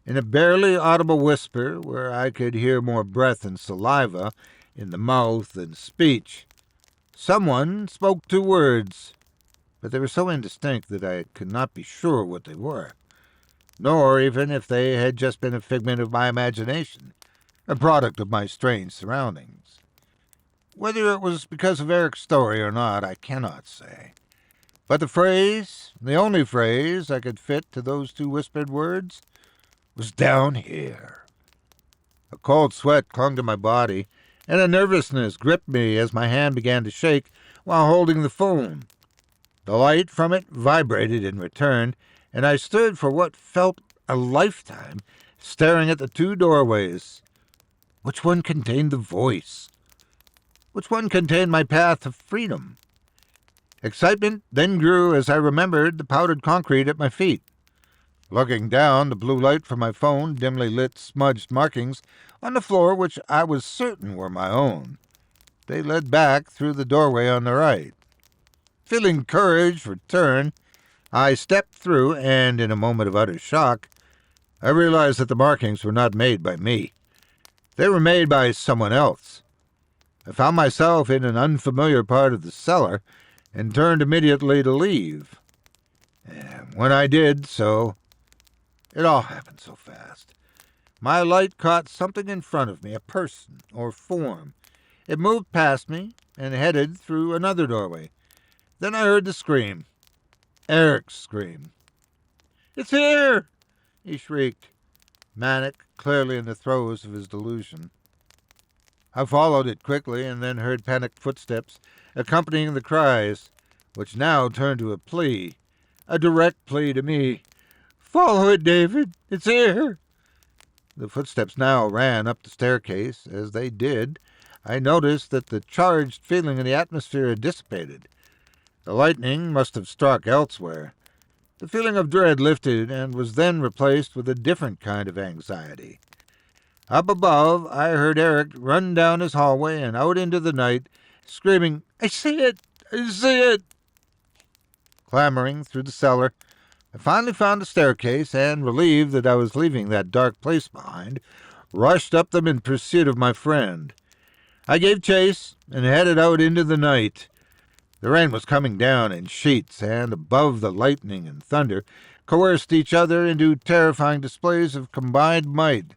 In a barely audible whisper where I could hear more breath and saliva in the mouth than speech. Someone spoke two words, but they were so indistinct that I could not be sure what they were, nor even if they had just been a figment of my imagination, a product of my strange surroundings. Whether it was because of Eric's story or not, I cannot say. But the phrase, the only phrase I could fit to those two whispered words, was down here. A cold sweat clung to my body, and a nervousness gripped me as my hand began to shake while holding the phone. The light from it vibrated in return, and I stood for what felt a lifetime, staring at the two doorways. Which one contained the voice? Which one contained my path of freedom? Excitement then grew as I remembered the powdered concrete at my feet. Looking down, the blue light from my phone dimly lit smudged markings on the floor which I was certain were my own. They led back through the doorway on the right. Feeling courage return, I stepped through, and in a moment of utter shock, I realized that the markings were not made by me. They were made by someone else. I found myself in an unfamiliar part of the cellar and turned immediately to leave. And when I did so, it all happened so fast. My light caught something in front of me, a person or form. It moved past me and headed through another doorway. Then I heard the scream. Eric's scream. "It's here!" he shrieked, manic, clearly in the throes of his delusion. I followed it quickly and then heard panicked footsteps accompanying the cries, which now turned to a plea, a direct plea to me. "Follow it, David. It's here." The footsteps now ran up the staircase. As they did, I noticed that the charged feeling in the atmosphere had dissipated. The lightning must have struck elsewhere. The feeling of dread lifted and was then replaced with a different kind of anxiety. Up above, I heard Eric run down his hallway and out into the night, screaming, "I see it! I see it!" Clambering through the cellar, I finally found the staircase and, relieved that I was leaving that dark place behind, rushed up them in pursuit of my friend. I gave chase and headed out into the night. The rain was coming down in sheets, and above the lightning and thunder coerced each other into terrifying displays of combined might.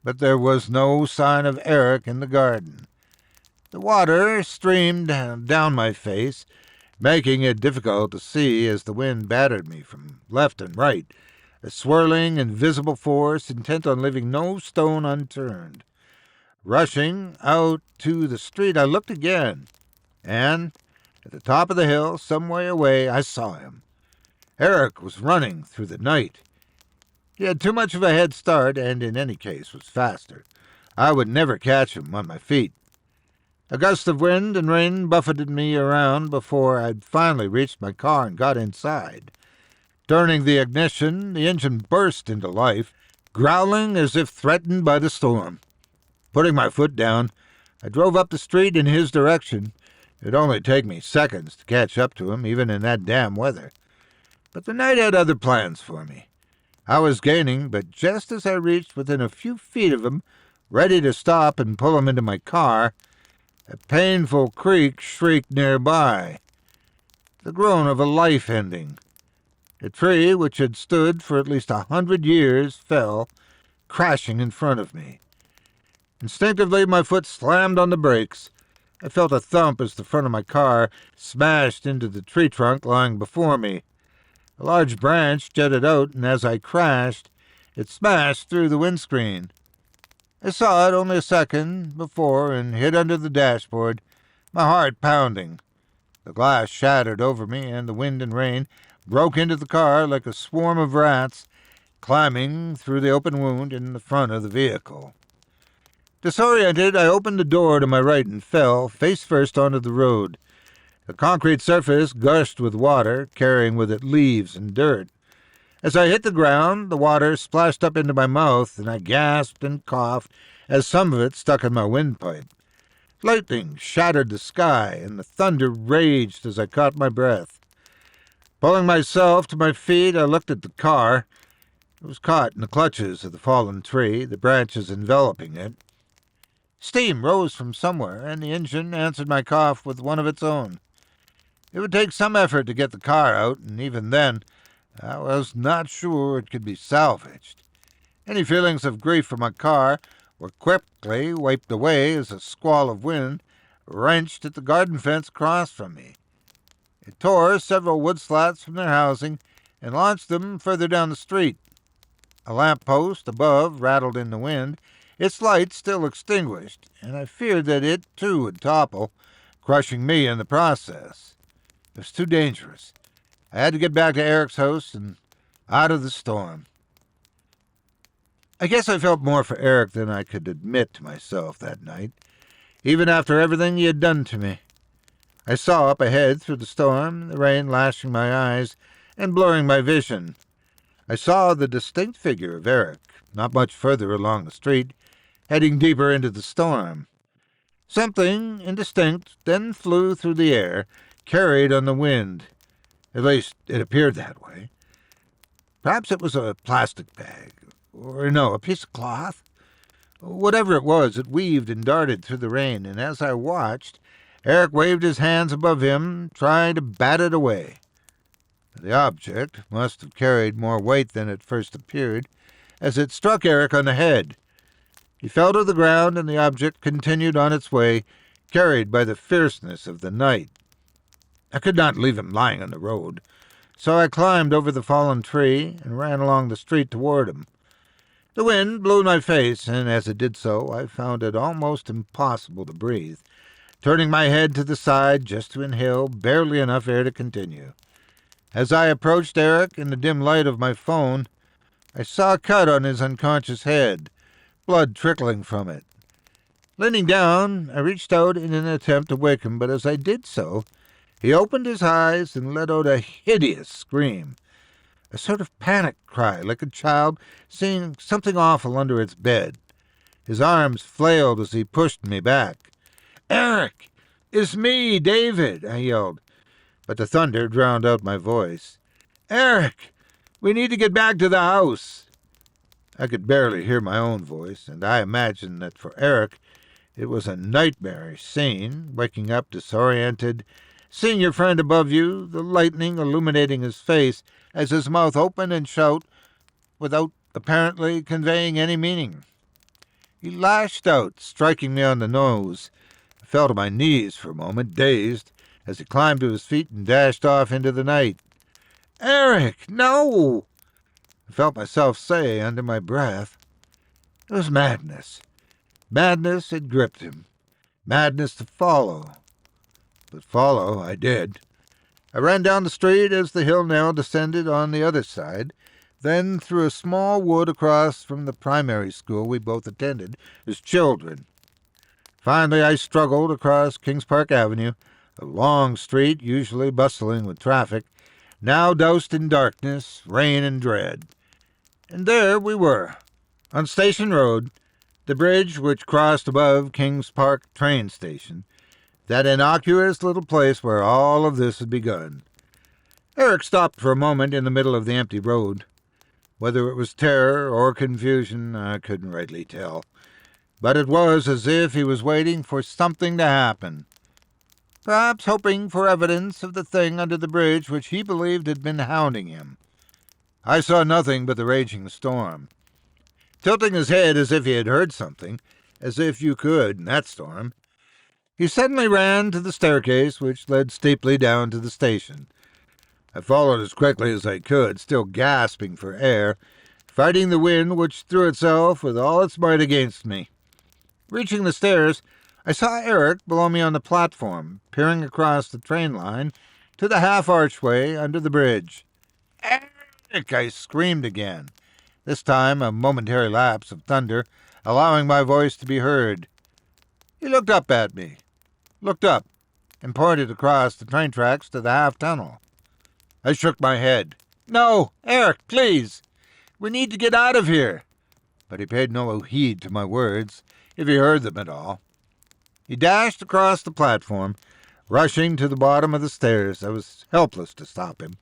But there was no sign of Eric in the garden. The water streamed down my face, making it difficult to see as the wind battered me from left and right, a swirling, invisible force intent on leaving no stone unturned. Rushing out to the street, I looked again, and at the top of the hill, some way away, I saw him. Eric was running through the night. He had too much of a head start, and in any case was faster. I would never catch him on my feet. A gust of wind and rain buffeted me around before I'd finally reached my car and got inside. Turning the ignition, the engine burst into life, growling as if threatened by the storm. Putting my foot down, I drove up the street in his direction. It'd only take me seconds to catch up to him, even in that damn weather. But the night had other plans for me. I was gaining, but just as I reached within a few feet of him, ready to stop and pull him into my car, a painful creak shrieked nearby. The groan of a life ending. A tree which had stood for at least 100 years fell, crashing in front of me. Instinctively, my foot slammed on the brakes. I felt a thump as the front of my car smashed into the tree trunk lying before me. A large branch jutted out, and as I crashed, it smashed through the windscreen. I saw it only a second before and hid under the dashboard, my heart pounding. The glass shattered over me, and the wind and rain broke into the car like a swarm of rats climbing through the open wound in the front of the vehicle. Disoriented, I opened the door to my right and fell, face first, onto the road. The concrete surface gushed with water, carrying with it leaves and dirt. As I hit the ground, the water splashed up into my mouth, and I gasped and coughed as some of it stuck in my windpipe. Lightning shattered the sky, and the thunder raged as I caught my breath. Pulling myself to my feet, I looked at the car. It was caught in the clutches of the fallen tree, the branches enveloping it. Steam rose from somewhere, and the engine answered my cough with one of its own. It would take some effort to get the car out, and even then, I was not sure it could be salvaged. Any feelings of grief for my car were quickly wiped away as a squall of wind wrenched at the garden fence across from me. It tore several wood slats from their housing and launched them further down the street. A lamp post above rattled in the wind, its light still extinguished, and I feared that it, too, would topple, crushing me in the process. It was too dangerous. I had to get back to Eric's house and out of the storm. I guess I felt more for Eric than I could admit to myself that night, even after everything he had done to me. I saw up ahead through the storm, the rain lashing my eyes and blurring my vision. I saw the distinct figure of Eric, not much further along the street, heading deeper into the storm. Something indistinct then flew through the air, carried on the wind. At least it appeared that way. Perhaps it was a plastic bag, or no, a piece of cloth. Whatever it was, it weaved and darted through the rain, and as I watched, Eric waved his hands above him, trying to bat it away. The object must have carried more weight than it first appeared, as it struck Eric on the head. He fell to the ground, and the object continued on its way, carried by the fierceness of the night. I could not leave him lying on the road, so I climbed over the fallen tree and ran along the street toward him. The wind blew in my face, and as it did so, I found it almost impossible to breathe, turning my head to the side just to inhale barely enough air to continue. As I approached Eric in the dim light of my phone, I saw a cut on his unconscious head, blood trickling from it. Leaning down, I reached out in an attempt to wake him, but as I did so, he opened his eyes and let out a hideous scream, a sort of panic cry, like a child seeing something awful under its bed. His arms flailed as he pushed me back. "Eric! It's me, David!" I yelled, but the thunder drowned out my voice. "Eric! We need to get back to the house!" I could barely hear my own voice, and I imagined that for Eric it was a nightmarish scene, waking up disoriented, seeing your friend above you, the lightning illuminating his face as his mouth opened and shut without apparently conveying any meaning. He lashed out, striking me on the nose. I fell to my knees for a moment, dazed, as he climbed to his feet and dashed off into the night. "Eric, no!" I felt myself say under my breath. It was madness. Madness had gripped him. Madness to follow. But follow I did. I ran down the street as the hill now descended on the other side, then through a small wood across from the primary school we both attended as children. Finally I struggled across Kings Park Avenue, a long street usually bustling with traffic, now doused in darkness, rain, and dread. And there we were, on Station Road, the bridge which crossed above Kings Park train station, that innocuous little place where all of this had begun. Eric stopped for a moment in the middle of the empty road. Whether it was terror or confusion, I couldn't rightly tell, but it was as if he was waiting for something to happen. Perhaps hoping for evidence of the thing under the bridge which he believed had been hounding him. I saw nothing but the raging storm. Tilting his head as if he had heard something, as if you could in that storm, he suddenly ran to the staircase which led steeply down to the station. I followed as quickly as I could, still gasping for air, fighting the wind which threw itself with all its might against me. Reaching the stairs, I saw Eric below me on the platform, peering across the train line to the half-archway under the bridge. "Eric!" I screamed again, this time a momentary lapse of thunder, allowing my voice to be heard. He looked up at me, and pointed across the train tracks to the half-tunnel. I shook my head. "No, Eric, please! We need to get out of here!" But he paid no heed to my words, if he heard them at all. He dashed across the platform, rushing to the bottom of the stairs. I was helpless to stop him.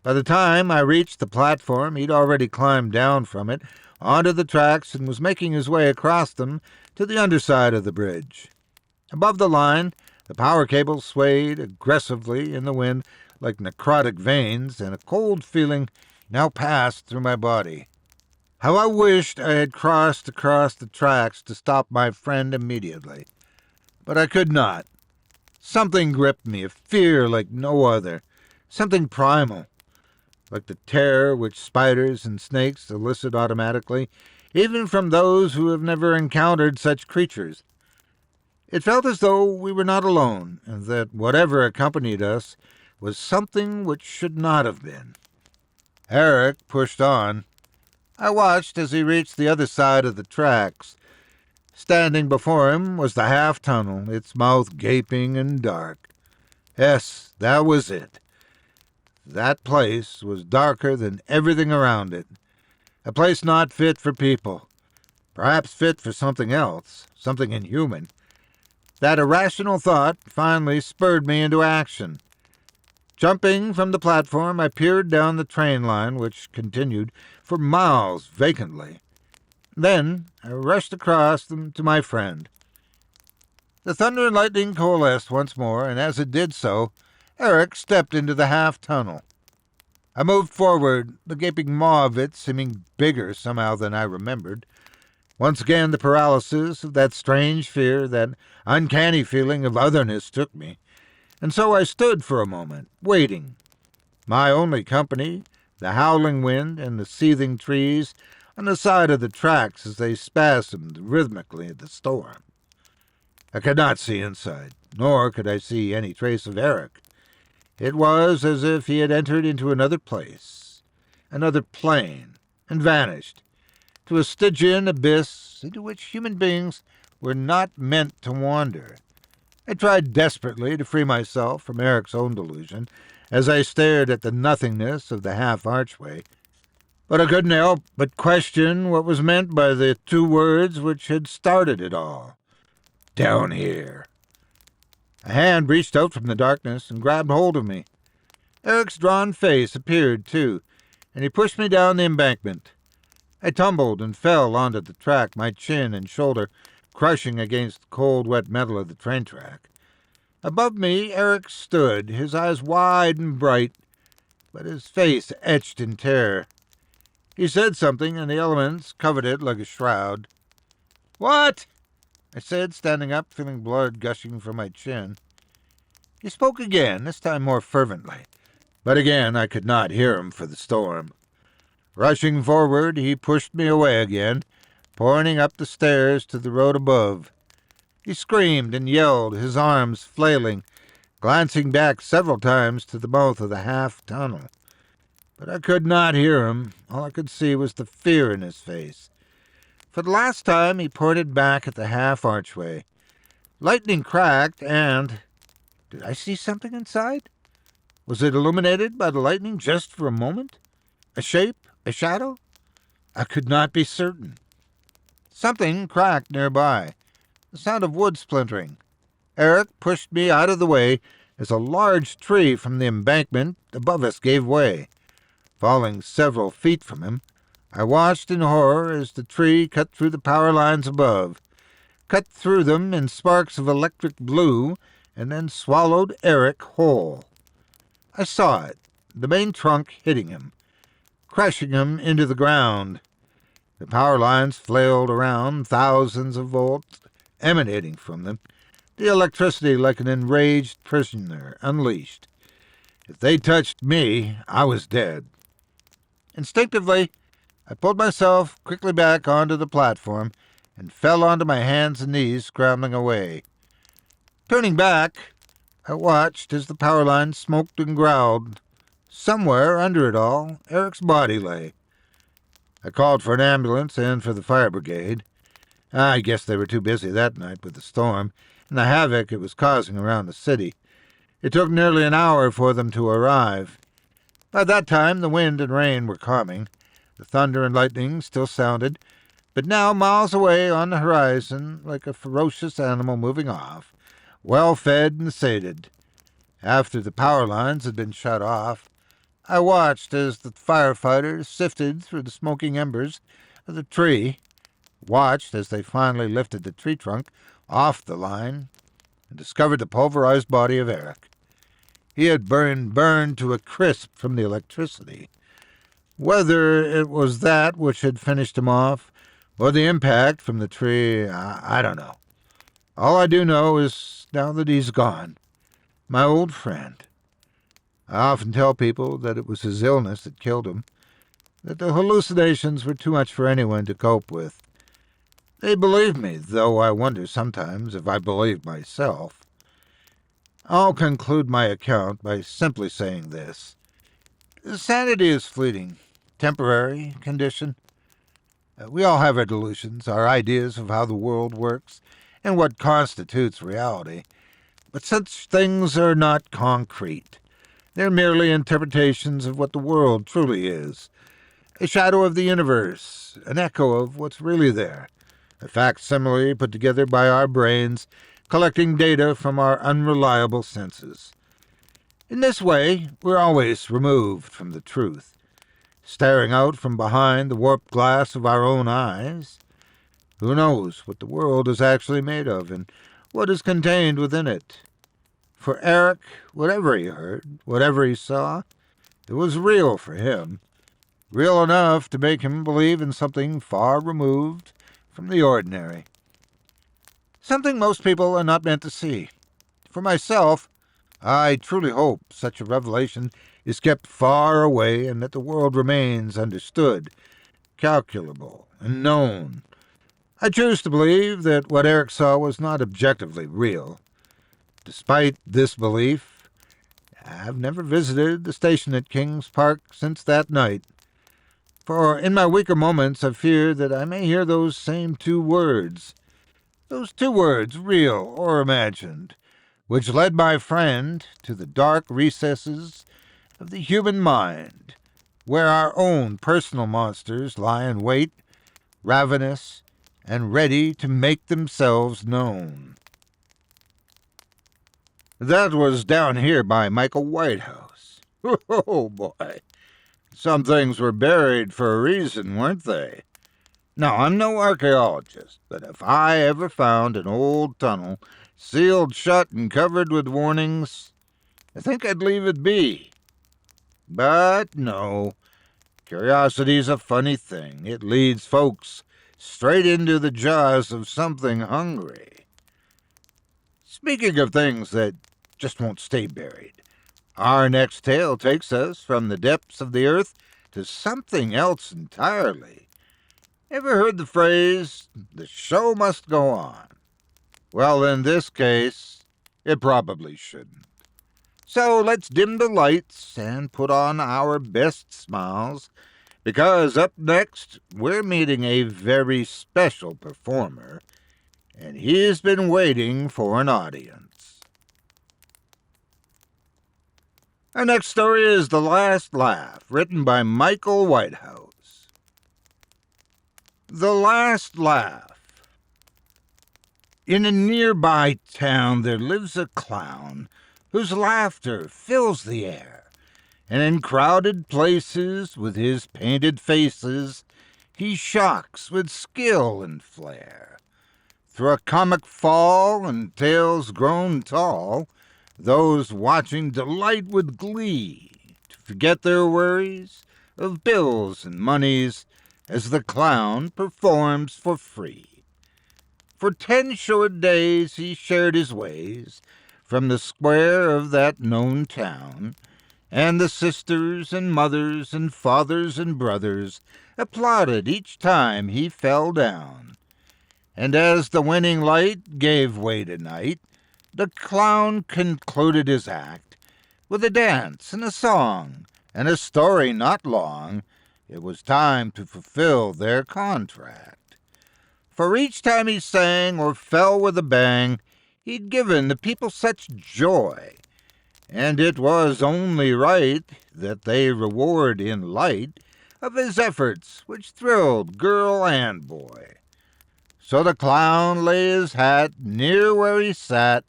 By the time I reached the platform, he'd already climbed down from it onto the tracks and was making his way across them to the underside of the bridge. Above the line, the power cables swayed aggressively in the wind like necrotic veins, and a cold feeling now passed through my body. How I wished I had crossed across the tracks to stop my friend immediately. But I could not. Something gripped me, a fear like no other, something primal, like the terror which spiders and snakes elicit automatically, even from those who have never encountered such creatures. It felt as though we were not alone, and that whatever accompanied us was something which should not have been. Eric pushed on. I watched as he reached the other side of the tracks. Standing before him was the half-tunnel, its mouth gaping and dark. Yes, that was it. That place was darker than everything around it. A place not fit for people. Perhaps fit for something else, something inhuman. That irrational thought finally spurred me into action. Jumping from the platform, I peered down the train line, which continued for miles vacantly. Then I rushed across them to my friend. The thunder and lightning coalesced once more, and as it did so, Eric stepped into the half-tunnel. I moved forward, the gaping maw of it seeming bigger somehow than I remembered. Once again the paralysis of that strange fear, that uncanny feeling of otherness took me, and so I stood for a moment, waiting. My only company, the howling wind and the seething trees on the side of the tracks as they spasmed rhythmically at the storm. I could not see inside, nor could I see any trace of Eric. It was as if he had entered into another place, another plane, and vanished, to a Stygian abyss into which human beings were not meant to wander. I tried desperately to free myself from Eric's own delusion as I stared at the nothingness of the half-archway, but I couldn't help but question what was meant by the two words which had started it all. Down here. A hand reached out from the darkness and grabbed hold of me. Eric's drawn face appeared, too, and he pushed me down the embankment. I tumbled and fell onto the track, my chin and shoulder crushing against the cold, wet metal of the train track. Above me, Eric stood, his eyes wide and bright, but his face etched in terror. He said something, and the elements covered it like a shroud. "What?" I said, standing up, feeling blood gushing from my chin. He spoke again, this time more fervently, but again I could not hear him for the storm. Rushing forward, he pushed me away again, pointing up the stairs to the road above. He screamed and yelled, his arms flailing, glancing back several times to the mouth of the half-tunnel. But I could not hear him. All I could see was the fear in his face. For the last time he pointed back at the half-archway. Lightning cracked, and... Did I see something inside? Was it illuminated by the lightning just for a moment? A shape? A shadow? I could not be certain. Something cracked nearby, the sound of wood splintering. Eric pushed me out of the way as a large tree from the embankment above us gave way. Falling several feet from him, I watched in horror as the tree cut through the power lines above, cut through them in sparks of electric blue, and then swallowed Eric whole. I saw it, the main trunk hitting him, crushing him into the ground. The power lines flailed around, thousands of volts emanating from them, the electricity like an enraged prisoner unleashed. If they touched me, I was dead. Instinctively, I pulled myself quickly back onto the platform and fell onto my hands and knees, scrambling away. Turning back, I watched as the power line smoked and growled. Somewhere under it all, Eric's body lay. I called for an ambulance and for the fire brigade. I guess they were too busy that night with the storm and the havoc it was causing around the city. It took nearly an hour for them to arrive. By that time, the wind and rain were calming. The thunder and lightning still sounded, but now miles away on the horizon, like a ferocious animal moving off, well-fed and sated. After the power lines had been shut off, I watched as the firefighters sifted through the smoking embers of the tree, watched as they finally lifted the tree trunk off the line and discovered the pulverized body of Eric. He had burned to a crisp from the electricity. Whether it was that which had finished him off, or the impact from the tree, I don't know. All I do know is, now that he's gone, my old friend. I often tell people that it was his illness that killed him, that the hallucinations were too much for anyone to cope with. They believe me, though I wonder sometimes if I believe myself. I'll conclude my account by simply saying this. Sanity is fleeting, temporary condition. We all have our delusions, our ideas of how the world works, and what constitutes reality. But such things are not concrete. They're merely interpretations of what the world truly is. A shadow of the universe, an echo of what's really there. A facsimile put together by our brains, collecting data from our unreliable senses. In this way, we're always removed from the truth, staring out from behind the warped glass of our own eyes. Who knows what the world is actually made of and what is contained within it? For Eric, whatever he heard, whatever he saw, it was real for him, real enough to make him believe in something far removed from the ordinary. Something most people are not meant to see. For myself, I truly hope such a revelation is kept far away and that the world remains understood, calculable, and known. I choose to believe that what Eric saw was not objectively real. Despite this belief, I've never visited the station at Kings Park since that night. For in my weaker moments I fear that I may hear those same two words, real or imagined, which led my friend to the dark recesses of the human mind, where our own personal monsters lie in wait, ravenous, and ready to make themselves known. That was Down Here by Michael Whitehouse. Oh, boy. Some things were buried for a reason, weren't they? Now, I'm no archaeologist, but if I ever found an old tunnel sealed shut and covered with warnings, I think I'd leave it be. But no, curiosity's a funny thing. It leads folks straight into the jaws of something hungry. Speaking of things that just won't stay buried, our next tale takes us from the depths of the earth to something else entirely. Ever heard the phrase, the show must go on? Well, in this case, it probably shouldn't. So let's dim the lights and put on our best smiles, because up next, we're meeting a very special performer, and he's been waiting for an audience. Our next story is The Last Laugh, written by Michael Whitehouse. The Last Laugh. In a nearby town there lives a clown whose laughter fills the air, and in crowded places with his painted faces he shocks with skill and flair. Through a comic fall and tales grown tall, those watching delight with glee to forget their worries of bills and moneys as the clown performs for free. For 10 short days he shared his ways from the square of that known town, and the sisters and mothers and fathers and brothers applauded each time he fell down. And as the winning light gave way to night, the clown concluded his act with a dance and a song and a story not long. It was time to fulfill their contract. For each time he sang or fell with a bang, he'd given the people such joy, and it was only right that they reward in light of his efforts, which thrilled girl and boy. So the clown lay his hat near where he sat,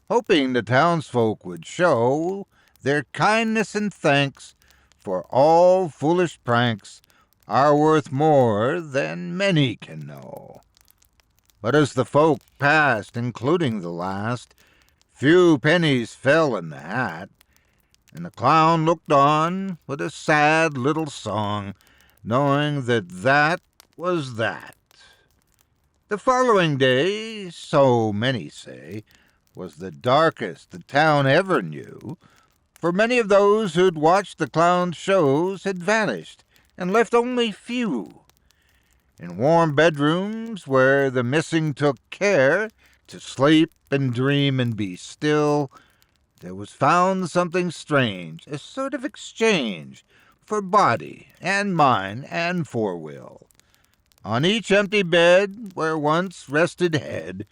hoping the townsfolk would show their kindness and thanks, for all foolish pranks are worth more than many can know. But as the folk passed, including the last, few pennies fell in the hat, and the clown looked on with a sad little song, knowing that that was that. The following day, so many say, was the darkest the town ever knew, for many of those who'd watched the clown's shows had vanished and left only few. In warm bedrooms where the missing took care to sleep and dream and be still, there was found something strange, a sort of exchange for body and mind and for will. On each empty bed, where once rested head,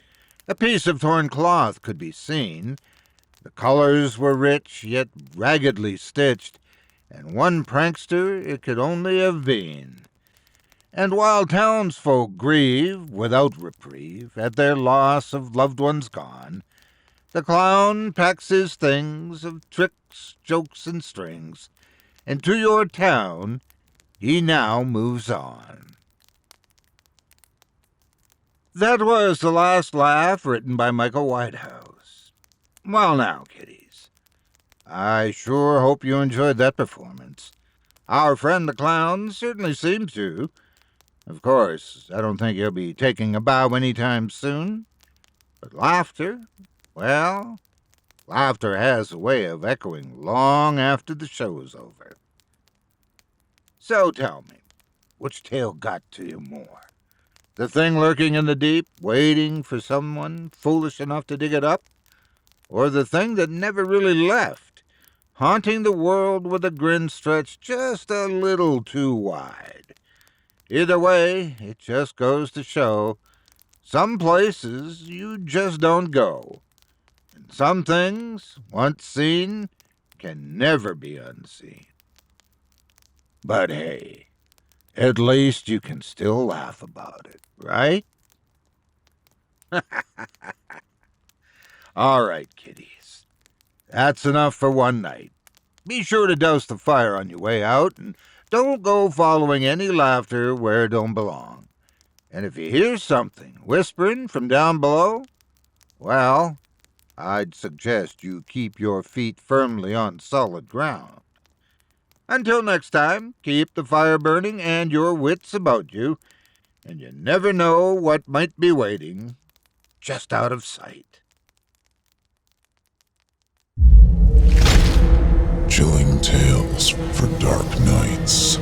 a piece of torn cloth could be seen. The colors were rich, yet raggedly stitched, and one prankster it could only have been. And while townsfolk grieve without reprieve at their loss of loved ones gone, the clown packs his things of tricks, jokes, and strings, and to your town he now moves on. That was The Last Laugh, written by Michael Whitehouse. Well now, kiddies, I sure hope you enjoyed that performance. Our friend the clown certainly seemed to. Of course, I don't think he'll be taking a bow anytime soon. But laughter, well, laughter has a way of echoing long after the show is over. So tell me, which tale got to you more? The thing lurking in the deep, waiting for someone foolish enough to dig it up? Or the thing that never really left, haunting the world with a grin stretched just a little too wide? Either way, it just goes to show some places you just don't go, and some things, once seen, can never be unseen. But hey, at least you can still laugh about it, right? All right, kiddies. That's enough for one night. Be sure to douse the fire on your way out, and don't go following any laughter where it don't belong. And if you hear something whispering from down below, well, I'd suggest you keep your feet firmly on solid ground. Until next time, keep the fire burning and your wits about you, and you never know what might be waiting just out of sight. Chilling tales for dark nights.